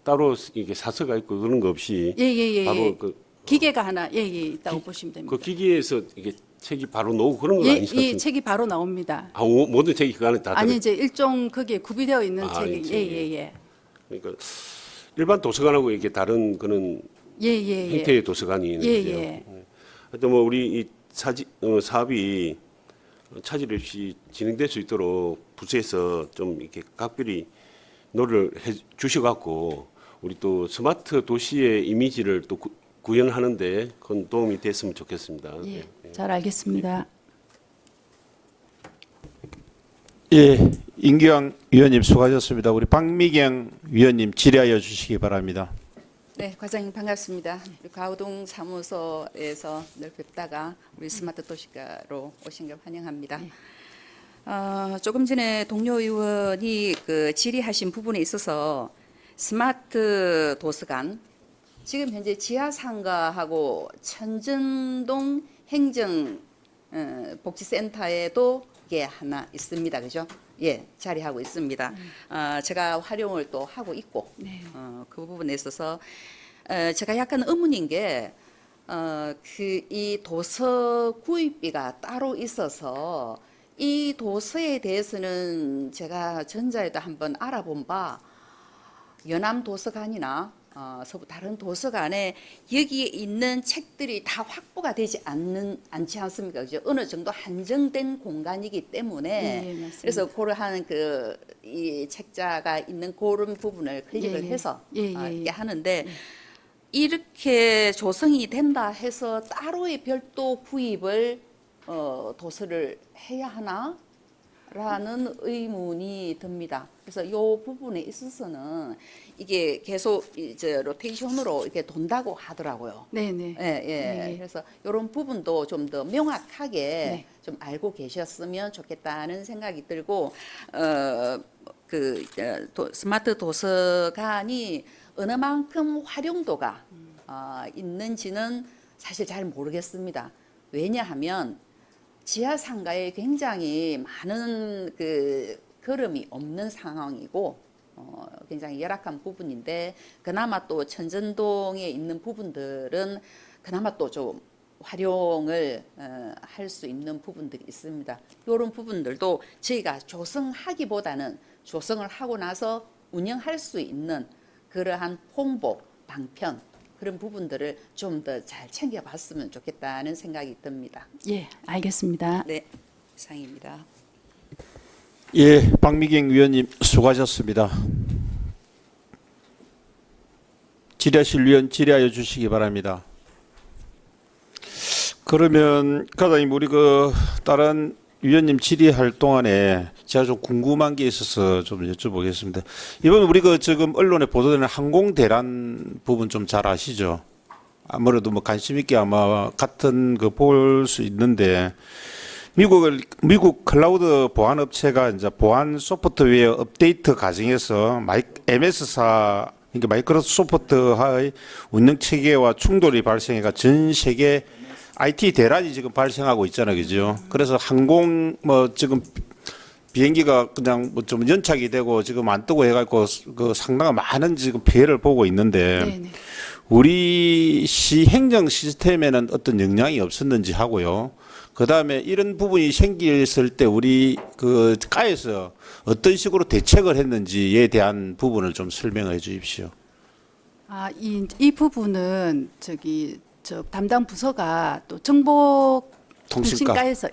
따로 이게 사서가 있고 그런 거 없이 예. 바로 그 기계가 하나 있다고 보시면 됩니다. 그 기기에서 이게 책이 바로 나오고 그런 건 예, 아니셨습니까? 이 책이 바로 나옵니다. 모든 책이 그 안에 다 아니 들어. 이제 일종 거기에 구비되어 있는 책이 책이. 예. 그러니까 일반 도서관하고 이게 다른 그런 예. 형태의 도서관이 있는 거죠. 예. 하여튼 뭐 우리 이 사업이 차질 없이 진행될 수 있도록 부서에서 좀 이렇게 각별히 노력을 해 주셔갖고 우리 또 스마트 도시의 이미지를 또 구현하는데 그건 도움이 됐으면 좋겠습니다. 예. 잘 알겠습니다. 예, 임기왕 위원님 수고하셨습니다. 우리 박미경 위원님 질의하여 주시기 바랍니다. 네, 과장님 반갑습니다. 우리 가우동 사무소에서 늘 뵙다가 우리 스마트 도시가로 오신 걸 환영합니다. 조금 전에 동료 의원이 그 질의하신 부분에 있어서 스마트 도서관 지금 현재 지하상가하고 천전동 행정복지센터에도 이게 하나 있습니다, 그죠? 예, 자리하고 있습니다. 제가 활용을 또 하고 있고 그 부분에 있어서 제가 약간 의문인 게 이 도서 구입비가 따로 있어서 이 도서에 대해서는 제가 전자에도 한번 알아본 바 연암 도서관이나 서부 다른 도서관에 여기에 있는 책들이 다 확보가 되지 않지 않습니까? 그죠? 어느 정도 한정된 공간이기 때문에 예, 맞습니다. 그래서 그러한 이 책자가 있는 그런 부분을 클릭을 해서 이렇게 하는데 이렇게 조성이 된다 해서 따로의 별도 구입을 도서를 해야 하나? 라는 의문이 듭니다. 그래서 이 부분에 있어서는 이게 계속 이제 로테이션으로 이렇게 돈다고 하더라고요. 네네. 예. 그래서 이런 부분도 좀 더 명확하게 네. 좀 알고 계셨으면 좋겠다는 생각이 들고 스마트 도서관이 어느 만큼 활용도가 있는지는 사실 잘 모르겠습니다. 왜냐하면 지하 상가에 굉장히 많은 걸음이 없는 상황이고 굉장히 열악한 부분인데 그나마 또 천전동에 있는 부분들은 그나마 또 좀 활용을 할 수 있는 부분들이 있습니다. 이런 부분들도 저희가 조성하기보다는 조성을 하고 나서 운영할 수 있는 그러한 홍보, 방편 그런 부분들을 좀 더 잘 챙겨봤으면 좋겠다는 생각이 듭니다. 예, 알겠습니다. 네, 이상입니다. 예, 박미경 위원님 수고하셨습니다. 질의하실 위원 질의하여 주시기 바랍니다. 그러면 과장님 우리 다른 위원님 질의할 동안에 제가 좀 궁금한 게 있어서 좀 여쭤보겠습니다. 이번 우리 지금 언론에 보도되는 항공 대란 부분 좀 잘 아시죠? 아무래도 뭐 관심 있게 아마 같은 볼 수 있는데 미국 클라우드 보안 업체가 이제 보안 소프트웨어 업데이트 과정에서 MS사 그러니까 마이크로소프트와의 운영 체계와 충돌이 발생해가 전 세계 IT 대란이 지금 발생하고 있잖아요, 그죠? 그래서 항공 지금 비행기가 그냥 좀 연착이 되고 지금 안 뜨고 해갖고 상당한 많은 지금 피해를 보고 있는데 네네. 우리 시 행정 시스템에는 어떤 영향이 없었는지 하고요. 그 다음에 이런 부분이 생겼을 때 우리 가에서 어떤 식으로 대책을 했는지에 대한 부분을 좀 설명해 주십시오. 이 부분은 담당 부서가 또 정보통신과에서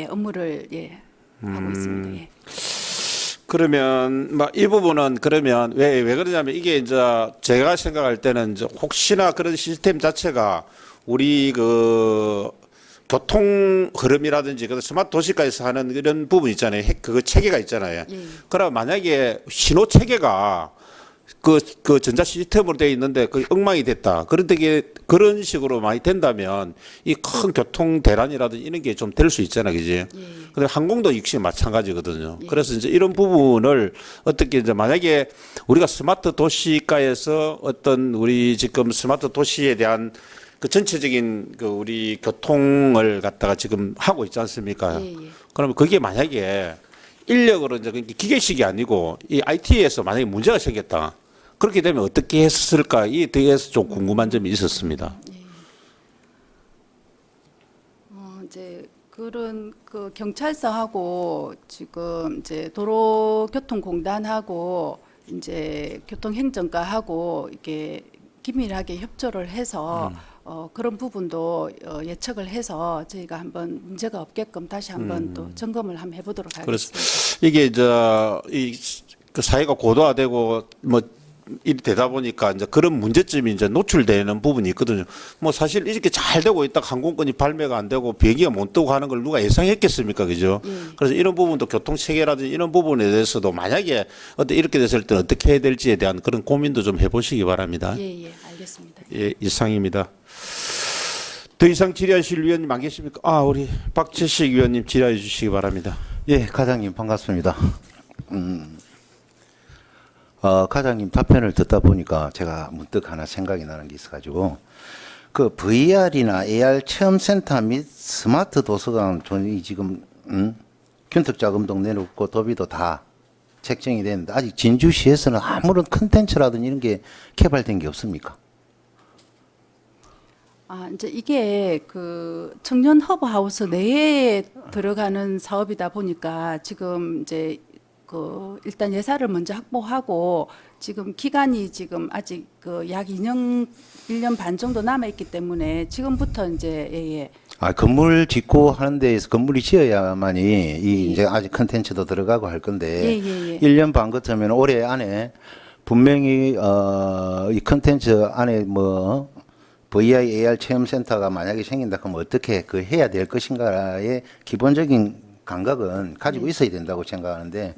업무를 하고 있습니다. 예. 그러면 이 부분은 그러면 왜 그러냐면 이게 이제 제가 생각할 때는 이제 혹시나 그런 시스템 자체가 우리 교통 흐름이라든지 그 스마트 도시가에서 하는 이런 부분 있잖아요. 그거 체계가 있잖아요. 그럼 만약에 신호 체계가 그 전자 시스템으로 되어 있는데 그 엉망이 됐다. 그런데 그런 식으로 많이 된다면 이 큰 교통 대란이라든지 이런 게 좀 될 수 있잖아, 그지? 근데 항공도 역시 마찬가지거든요. 그래서 이제 이런 부분을 어떻게 이제 만약에 우리가 스마트 도시가에서 어떤 우리 지금 스마트 도시에 대한 그 전체적인 그 우리 교통을 갖다가 지금 하고 있지 않습니까? 그러면 그게 만약에 인력으로 이제 기계식이 아니고 이 IT에서 만약에 문제가 생겼다. 그렇게 되면 어떻게 했을까에 대해서 좀 궁금한 점이 있었습니다. 이제 그런 그 경찰서하고 지금 이제 도로교통공단하고 이제 교통행정과하고 이렇게 긴밀하게 협조를 해서 그런 부분도 예측을 해서 저희가 한번 문제가 없게끔 다시 한번 또 점검을 한번 해보도록 그래서 하겠습니다. 이게 그 사회가 고도화되고 뭐 일이 되다 보니까 이제 그런 문제점이 이제 노출되는 부분이 있거든요. 뭐 사실 이렇게 잘 되고 있다 항공권이 발매가 안 되고 비행기가 못 뜨고 하는 걸 누가 예상했겠습니까, 그죠? 그래서 이런 부분도 교통 체계라든지 이런 부분에 대해서도 만약에 이렇게 됐을 때 어떻게 해야 될지에 대한 그런 고민도 좀 해보시기 바랍니다. 예, 알겠습니다. 예, 이상입니다. 더 이상 질의하실 위원님 안 계십니까? 우리 박재식 위원님 질의해 주시기 바랍니다. 예, 과장님 반갑습니다. 과장님 답변을 듣다 보니까 제가 문득 하나 생각이 나는 게 있어가지고 그 VR이나 AR 체험센터 및 스마트 도서관 돈이 지금 균특자금도 내놓고 도비도 다 책정이 됐는데 아직 진주시에서는 아무런 컨텐츠라든지 이런 게 개발된 게 없습니까? 이제 이게 그 청년 허브하우스 내에 들어가는 사업이다 보니까 지금 이제 그 일단 예산을 먼저 확보하고 지금 기간이 지금 아직 그 약 1년 반 정도 남아 있기 때문에 지금부터 이제 건물 짓고 하는 데에서 건물이 지어야만이 이제 아직 컨텐츠도 들어가고 할 건데 1년 반 같으면 올해 안에 분명히 이 컨텐츠 안에 뭐 VR, AR 체험센터가 만약에 생긴다 그러면 어떻게 그 해야 될 것인가의 기본적인 감각은 가지고 있어야 된다고 생각하는데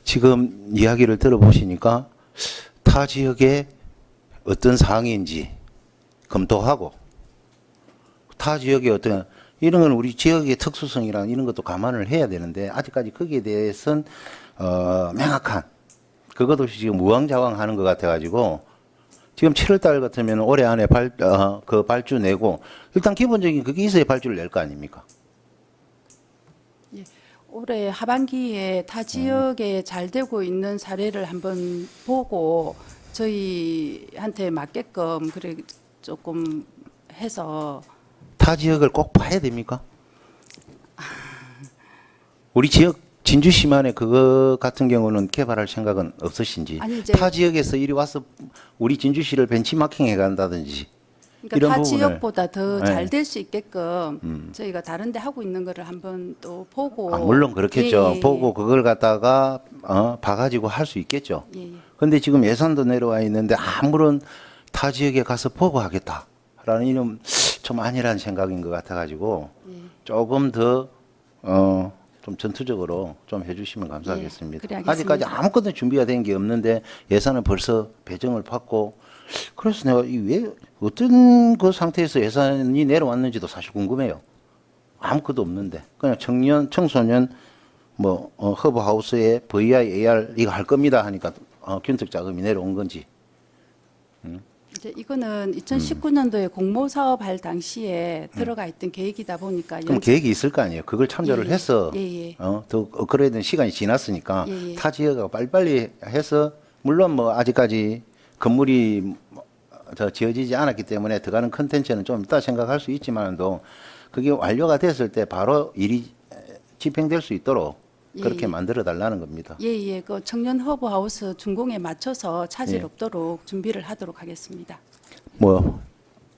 지금 이야기를 들어보시니까 타 지역에 어떤 사항인지 검토하고 타 지역의 어떤 이런 건 우리 지역의 특수성이랑 이런 것도 감안을 해야 되는데 아직까지 거기에 대해서는 명확한 그것도 지금 우왕좌왕하는 것 같아가지고 지금 7월 달 같으면 올해 안에 그 발주 내고 일단 기본적인 그게 있어야 발주를 낼 거 아닙니까? 올해 하반기에 타 지역에 잘 되고 있는 사례를 한번 보고 저희한테 맞게끔 그래 조금 해서 타 지역을 꼭 봐야 됩니까? 우리 지역 진주시만의 그거 같은 경우는 개발할 생각은 없으신지 아니, 이제 타 지역에서 이리 와서 우리 진주시를 벤치마킹 해 간다든지 그러니까 이런 타 부분을 지역보다 더 네. 잘 될 수 있게끔 저희가 다른 데 하고 있는 거를 한번 또 보고 물론 그렇겠죠. 예. 보고 그걸 갖다가 봐가지고 할 수 있겠죠. 예. 근데 지금 예산도 내려와 있는데 아무런 타 지역에 가서 보고 하겠다라는 이런 좀 아니라는 생각인 것 같아가지고 조금 더 좀 전투적으로 좀 해주시면 감사하겠습니다. 그래, 알겠습니다. 아직까지 아무것도 준비가 된 게 없는데 예산은 벌써 배정을 받고 그래서 내가 왜 어떤 그 상태에서 예산이 내려왔는지도 사실 궁금해요. 아무것도 없는데 그냥 청소년 뭐 허브하우스에 VR, AR 이거 할 겁니다 하니까 균특 자금이 내려온 건지. 이제 이거는 2019년도에 공모 사업 할 당시에 들어가 있던 계획이다 보니까 그럼 계획이 있을 거 아니에요. 그걸 참조를 예, 해서 예. 더 업그레이드는 시간이 지났으니까 예. 타 지역가 빨리빨리 해서 물론 뭐 아직까지 건물이 더 지어지지 않았기 때문에 들어가는 컨텐츠는 좀 이따 생각할 수 있지만도 그게 완료가 됐을 때 바로 일이 집행될 수 있도록 그렇게 만들어 달라는 겁니다. 예. 그 청년 허브하우스 준공에 맞춰서 차질 예. 없도록 준비를 하도록 하겠습니다. 뭐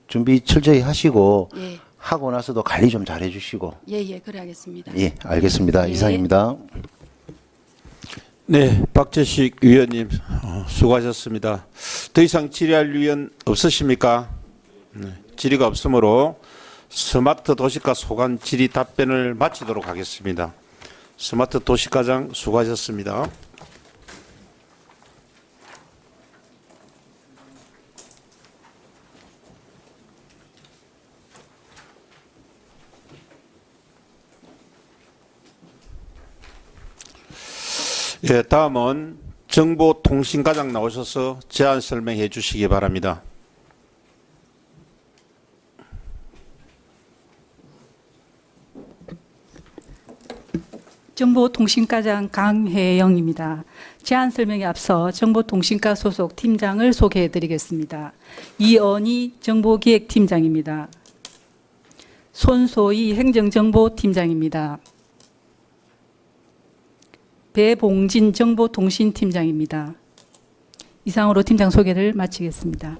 준비 철저히 하시고 예. 하고 나서도 관리 좀 잘 해주시고. 예, 그래 하겠습니다. 예, 알겠습니다. 예. 이상입니다. 네, 박재식 위원님 수고하셨습니다. 더 이상 질의할 위원 없으십니까? 네, 질의가 없으므로 스마트 도시가 소관 질의 답변을 마치도록 하겠습니다. 스마트 도시과장 수고하셨습니다. 예, 다음은 정보통신과장 나오셔서 제안 설명해 주시기 바랍니다. 정보통신과장 강혜영입니다. 제안 설명에 앞서 정보통신과 소속 팀장을 소개해 드리겠습니다. 이언희 정보기획팀장입니다. 손소희 행정정보팀장입니다. 배봉진 정보통신팀장입니다. 이상으로 팀장 소개를 마치겠습니다.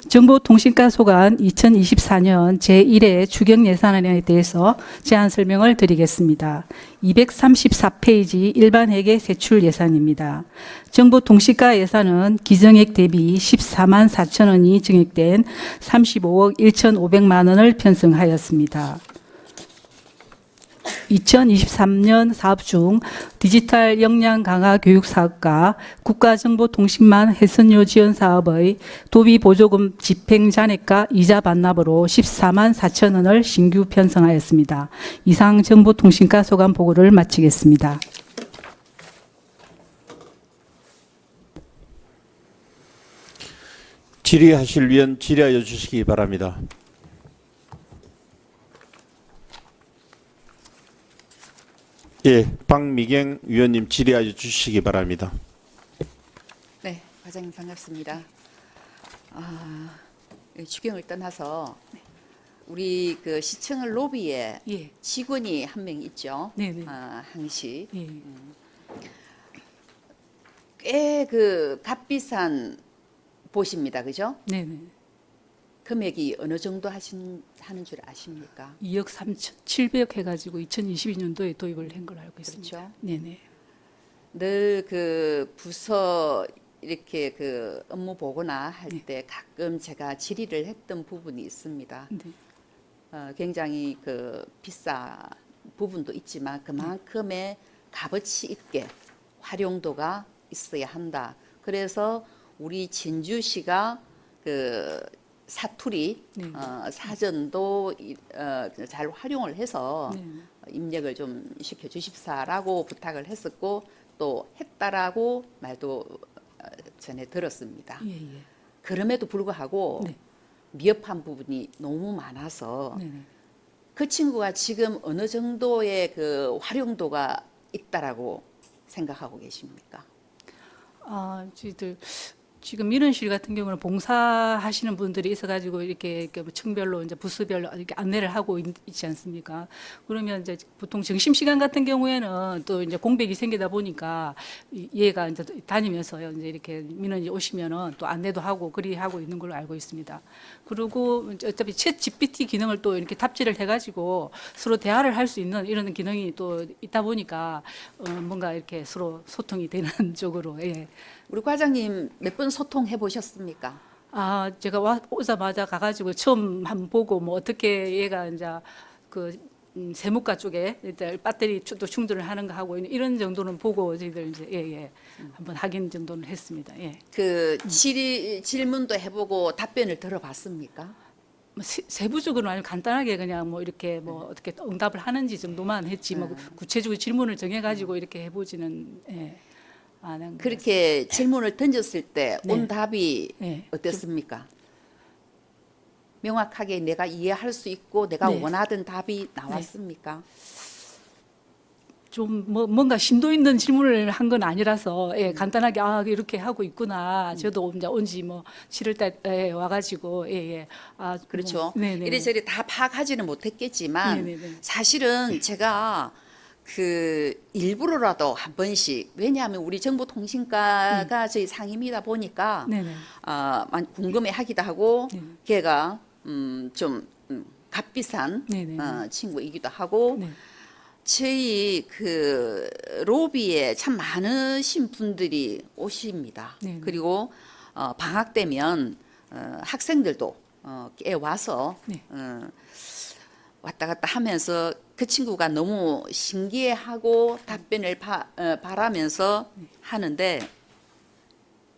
정보통신과 소관 2024년 제1회 추경예산안에 대해서 제안 설명을 드리겠습니다. 234페이지 일반회계 세출 예산입니다. 정보통신과 예산은 기정액 대비 14만 4천 원이 증액된 35억 1,500만 원을 편성하였습니다. 2023년 사업 중 디지털 역량 강화 교육 사업과 국가정보통신망 해선료 지원 사업의 도비 보조금 집행 잔액과 이자 반납으로 14만 4천 원을 신규 편성하였습니다. 이상 정보통신과 소관 보고를 마치겠습니다. 질의하실 위원 질의하여 주시기 바랍니다. 예, 박미경 위원님 질의하여 주시기 바랍니다. 네, 과장님 반갑습니다. 추경을 떠나서 우리 그 시청 로비에 예. 직원이 한 명 있죠. 네네. 항시 예. 꽤 그 값비싼 보십니다, 그죠? 네네. 금액이 어느 정도 하는 줄 아십니까? 2억 3,700 해가지고 2022년도에 도입을 한 걸로 알고 있습니다. 그렇죠. 네네. 늘 그 부서 이렇게 그 업무 보거나 할 네. 때 가끔 제가 질의를 했던 부분이 있습니다. 네. 굉장히 그 비싸 부분도 있지만 그만큼의 값어치 있게 활용도가 있어야 한다. 그래서 우리 진주시가 그 사투리 네. 사전도 잘 활용을 해서 네. 입력을 좀 시켜 주십사라고 부탁을 했었고 또 했다라고 말도 전에 들었습니다. 예, 예. 그럼에도 불구하고 네. 미흡한 부분이 너무 많아서 네네. 그 친구가 지금 어느 정도의 그 활용도가 있다라고 생각하고 계십니까? 저희들 지금 민원실 같은 경우는 봉사하시는 분들이 있어가지고 이렇게 뭐 층별로 이제 부스별로 이렇게 안내를 하고 있지 않습니까? 그러면 이제 보통 점심 시간 같은 경우에는 또 이제 공백이 생기다 보니까 얘가 이제 다니면서요 이제 이렇게 민원이 오시면은 또 안내도 하고 그리 하고 있는 걸로 알고 있습니다. 그리고 이제 어차피 챗 GPT 기능을 또 이렇게 탑재를 해가지고 서로 대화를 할 수 있는 이런 기능이 또 있다 보니까 뭔가 이렇게 서로 소통이 되는 쪽으로 예. 우리 과장님 몇 번 소통해 보셨습니까? 제가 오자마자 가가지고 처음 한번 보고 뭐 어떻게 얘가 이제 그 세무과 쪽에 일단 배터리 또 충전을 하는가 하고 이런 정도는 보고 저희들 이제 예. 한번 확인 정도는 했습니다. 예. 그 질문도 해보고 답변을 들어봤습니까? 뭐 세부적으로는 아니고 간단하게 그냥 뭐 이렇게 뭐 어떻게 응답을 하는지 정도만 했지 뭐 구체적으로 질문을 정해가지고 이렇게 해보지는 예. 그렇게 질문을 던졌을 때 온 네. 답이 네. 어땠습니까? 명확하게 내가 이해할 수 있고 내가 네. 원하던 답이 나왔습니까? 좀 뭔가 심도 있는 질문을 한 건 아니라서 예, 간단하게 이렇게 하고 있구나. 저도 이제 온지 뭐 7월 달에 와가지고 예. 그렇죠. 네네. 이래저래 다 파악하지는 못했겠지만 네네네. 사실은 제가 그 일부러라도 한 번씩 왜냐하면 우리 정보통신과가 저희 상임이다 보니까 네네. 궁금해하기도 하고 네. 걔가 좀 값비싼 네네. 친구이기도 하고 네. 저희 그 로비에 참 많으신 분들이 오십니다. 네네. 그리고 방학 되면 학생들도 꽤 와서 네. 왔다 갔다 하면서 그 친구가 너무 신기해하고 답변을 바라면서 하는데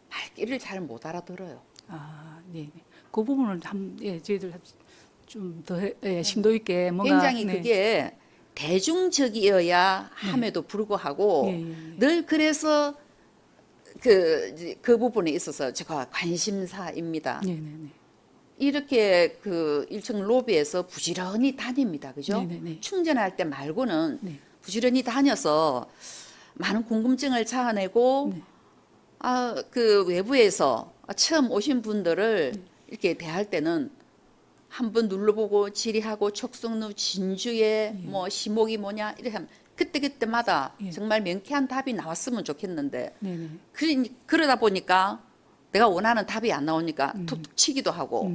말귀를 잘 못 알아들어요. 아, 네. 그 부분을 저희들 좀 더 심도 있게 뭔가 굉장히 그게 대중적이어야 함에도 불구하고 늘 그래서 그 부분에 있어서 제가 관심사입니다. 네네네. 이렇게 그 1층 로비에서 부지런히 다닙니다. 그죠? 네네네. 충전할 때 말고는 네. 부지런히 다녀서 많은 궁금증을 자아내고 네. 그 외부에서 처음 오신 분들을 이렇게 대할 때는 한번 눌러보고 질의하고 촉성루 진주의 뭐 시목이 뭐냐 이렇게 하면 그때마다 예. 정말 명쾌한 답이 나왔으면 좋겠는데 네네. 그러다 보니까 내가 원하는 답이 안 나오니까 툭툭 치기도 하고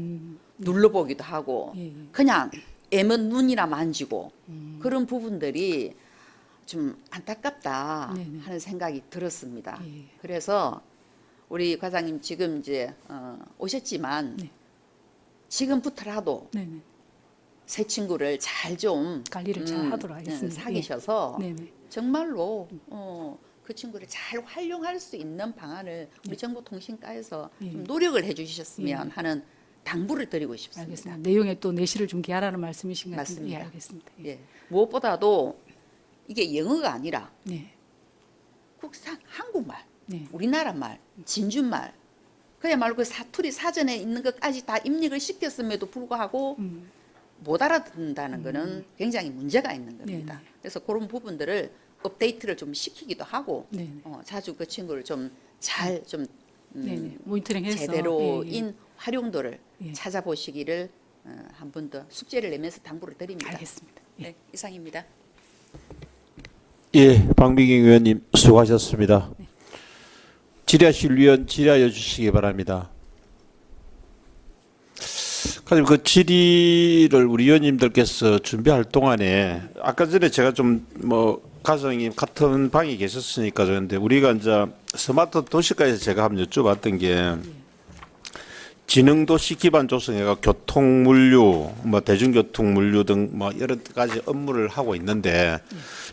눌러보기도 하고 예, 예. 그냥 애먼 눈이나 만지고 그런 부분들이 좀 안타깝다 네네. 하는 생각이 들었습니다. 예. 그래서 우리 과장님 지금 이제 오셨지만 네. 지금부터라도 네네. 새 친구를 잘 좀 관리를 잘 하도록 하겠습니다. 사귀셔서 네네. 정말로 그 친구를 잘 활용할 수 있는 방안을 우리 네. 정보통신과에서 예. 좀 노력을 해주셨으면 예. 하는 당부를 드리고 싶습니다. 알겠습니다. 내용에 또 내실을 좀 기하라는 말씀이신 것 같은데. 맞습니다. 예, 알겠습니다. 예. 예. 무엇보다도 이게 영어가 아니라 네. 국산 한국말, 네. 우리나라 말, 진주말, 그야말로 그 사투리 사전에 있는 것까지 다 입력을 시켰음에도 불구하고 못 알아듣는다는 거는 굉장히 문제가 있는 겁니다. 네네. 그래서 그런 부분들을 업데이트를 좀 시키기도 하고 네네. 자주 그 친구를 좀 잘 좀 네네. 모니터링해서 제대로인 예, 예. 활용도를 예. 찾아보시기를 한 번 더 숙제를 내면서 당부를 드립니다. 알겠습니다. 예. 네, 이상입니다. 예, 박미경 의원님 수고하셨습니다. 질의하실 위원 질의하여 주시기 바랍니다. 과장님, 그 질의를 우리 의원님들께서 준비할 동안에 아까 전에 제가 좀 과장님 같은 방에 계셨으니까 그런데 우리가 이제 스마트 도시가에서 제가 한번 여쭤봤던 게 지능도시 기반 조성해가 교통 물류, 대중교통 물류 등 여러 가지 업무를 하고 있는데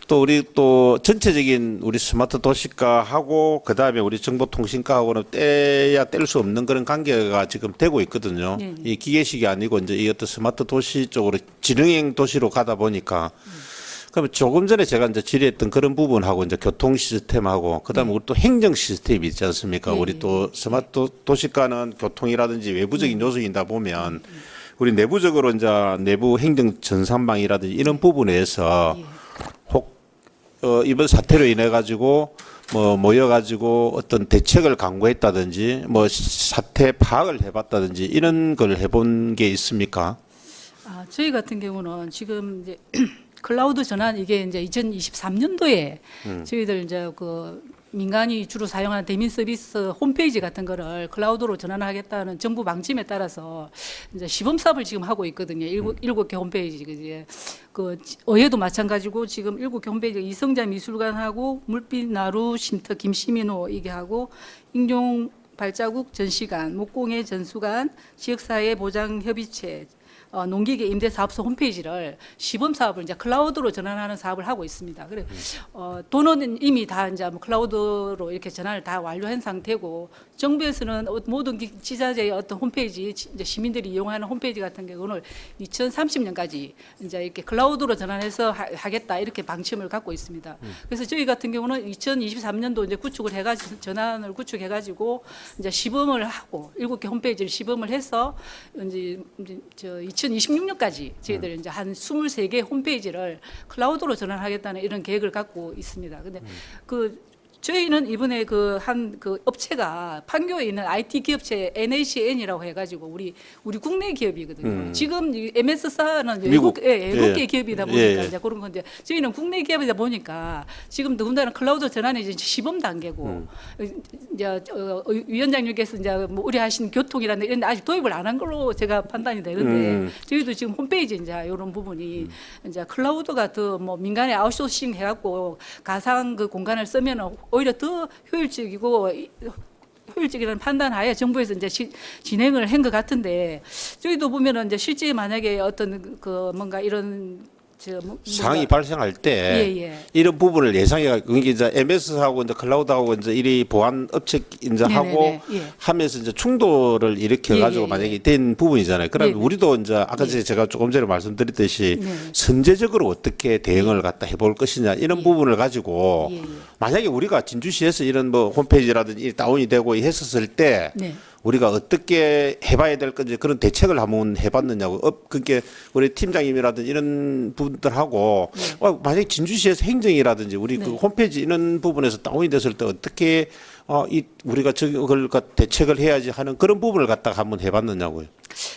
또 우리 또 전체적인 우리 스마트 도시가하고 그 다음에 우리 정보통신가하고는 떼야 뗄 수 없는 그런 관계가 지금 되고 있거든요. 네. 이 기계식이 아니고 이제 이 어떤 스마트 도시 쪽으로 지능형 도시로 가다 보니까 그러면 조금 전에 제가 이제 질의했던 그런 부분하고 이제 교통 시스템하고 그다음에 우리 또 행정 시스템이 있지 않습니까? 네, 우리 또 스마트 도시가는 교통이라든지 외부적인 요소이다 보면 우리 내부적으로 이제 내부 행정 전산망이라든지 이런 부분에서 혹 이번 사태로 인해 가지고 모여 가지고 어떤 대책을 강구했다든지 사태 파악을 해봤다든지 이런 걸 해본 게 있습니까? 저희 같은 경우는 지금 이제 클라우드 전환 이게 이제 2023년도에 저희들 이제 그 민간이 주로 사용하는 대민 서비스 홈페이지 같은 거를 클라우드로 전환하겠다는 정부 방침에 따라서 이제 시범 사업을 지금 하고 있거든요. 일곱 개 홈페이지 이제 그 어예도 마찬가지고 지금 7개 홈페이지 이성자 미술관하고 물빛 나루 쉼터 김시민호 이게 하고 인종 발자국 전시관, 목공예 전수관, 지역사회 보장 협의체 농기계 임대사업소 홈페이지를 시범 사업을 이제 클라우드로 전환하는 사업을 하고 있습니다. 그래 돈은 이미 다 이제 클라우드로 이렇게 전환을 다 완료한 상태고 정부에서는 모든 지자체의 어떤 홈페이지 이제 시민들이 이용하는 홈페이지 같은 경우는 2030년까지 이제 이렇게 클라우드로 전환해서 하겠다 이렇게 방침을 갖고 있습니다. 그래서 저희 같은 경우는 2023년도 이제 구축을 해가지고 전환을 구축해가지고 이제 시범을 하고 7개 홈페이지를 시범을 해서 이제 2026년까지 저희들 이제 한 23개 홈페이지를 클라우드로 전환하겠다는 이런 계획을 갖고 있습니다. 근데 저희는 이번에 그 업체가 판교에 있는 IT 기업체 NACN이라고 해가지고 우리 국내 기업이거든요. 지금 이 MS사는 외국계 기업이다 보니까 이제 그런 건데 저희는 국내 기업이다 보니까 지금 더군다나 클라우드 전환이 이제 시범 단계고 이제 위원장님께서 이제 우려하신 교통이라는 이런 데 아직 도입을 안 한 걸로 제가 판단이 되는데 저희도 지금 홈페이지 이제 이런 부분이 이제 클라우드가 더 민간에 아웃소싱 해갖고 가상 그 공간을 쓰면은 오히려 더 효율적이고 효율적이라는 판단하에 정부에서 이제 진행을 한 것 같은데 저희도 보면은 이제 실제 만약에 어떤 그 뭔가 이런 상황이 발생할 때 예. 이런 부분을 예상해 그게 이제 MS하고 이제 클라우드하고 이제 이리 보안 업체 이제 하고 예. 하면서 이제 충돌을 일으켜 가지고 예. 만약에 된 부분이잖아요. 그러면 네. 우리도 이제 아까 제가 조금 전에 말씀드렸듯이 네. 선제적으로 어떻게 대응을 갖다 해볼 것이냐 이런 부분을 가지고 예. 만약에 우리가 진주시에서 이런 뭐 홈페이지라든지 다운이 되고 했었을 때 네. 우리가 어떻게 해봐야 될 건지 그런 대책을 한번 해봤느냐고. 그러니까 우리 팀장님이라든지 이런 분들하고 만약에 진주시에서 행정이라든지 우리 그 홈페이지 이런 부분에서 다운이 됐을 때 어떻게 우리가 저걸 대책을 해야지 하는 그런 부분을 갖다가 한번 해봤느냐고요.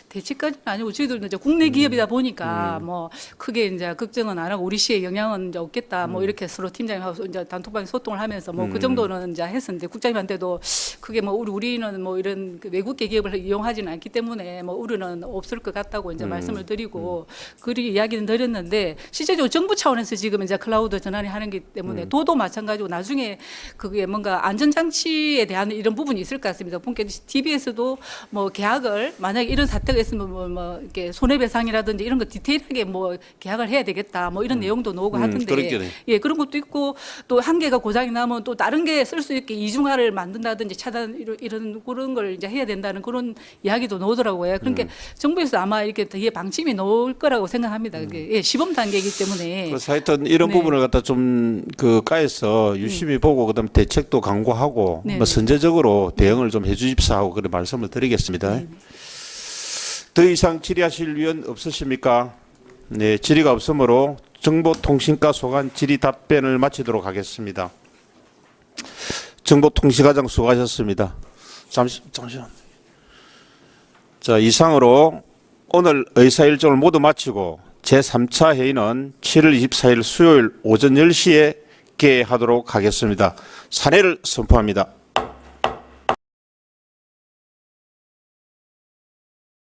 대책까지는 아니고 저희들도 이제 국내 기업이다 보니까 뭐 크게 이제 걱정은 안 하고 우리 시에 영향은 이제 없겠다 뭐 이렇게 서로 팀장님하고 이제 단톡방에 소통을 하면서 뭐 그 정도는 이제 했었는데 국장님한테도 크게 뭐 우리는 뭐 이런 그 외국계 기업을 이용하지는 않기 때문에 뭐 우려는 없을 것 같다고 이제 말씀을 드리고 그리 이야기는 드렸는데 실제적으로 정부 차원에서 지금 이제 클라우드 전환이 하는 게 때문에 도도 마찬가지고 나중에 그게 뭔가 안전장치에 대한 이런 부분이 있을 것 같습니다. 보니까 TBS도 뭐 계약을 만약에 이런 사태가 있으면 뭐 이렇게 손해배상이라든지 이런 거 디테일하게 뭐 계약을 해야 되겠다 뭐 이런 내용도 나오고 하던데 그렇겠네. 예 그런 것도 있고 또 한 개가 고장이 나면 또 다른 게 쓸 수 있게 이중화를 만든다든지 차단 이런 그런 걸 이제 해야 된다는 그런 이야기도 나오더라고요. 그러니까 정부에서 아마 이렇게 뒤에 방침이 나올 거라고 생각합니다. 그게 예, 시범 단계이기 때문에 그래서 하여튼 이런 네. 부분을 갖다 좀 그 까에서 유심히 보고 그다음 대책도 강구하고 네. 뭐 선제적으로 대응을 좀 해주십사 하고 그런 말씀을 드리겠습니다. 더 이상 질의하실 위원 없으십니까? 네, 질의가 없으므로 정보통신과 소관 질의 답변을 마치도록 하겠습니다. 정보통신과장 수고하셨습니다. 잠시만. 자, 이상으로 오늘 의사일정을 모두 마치고 제3차 회의는 7월 24일 수요일 오전 10시에 개하도록 하겠습니다. 산회를 선포합니다.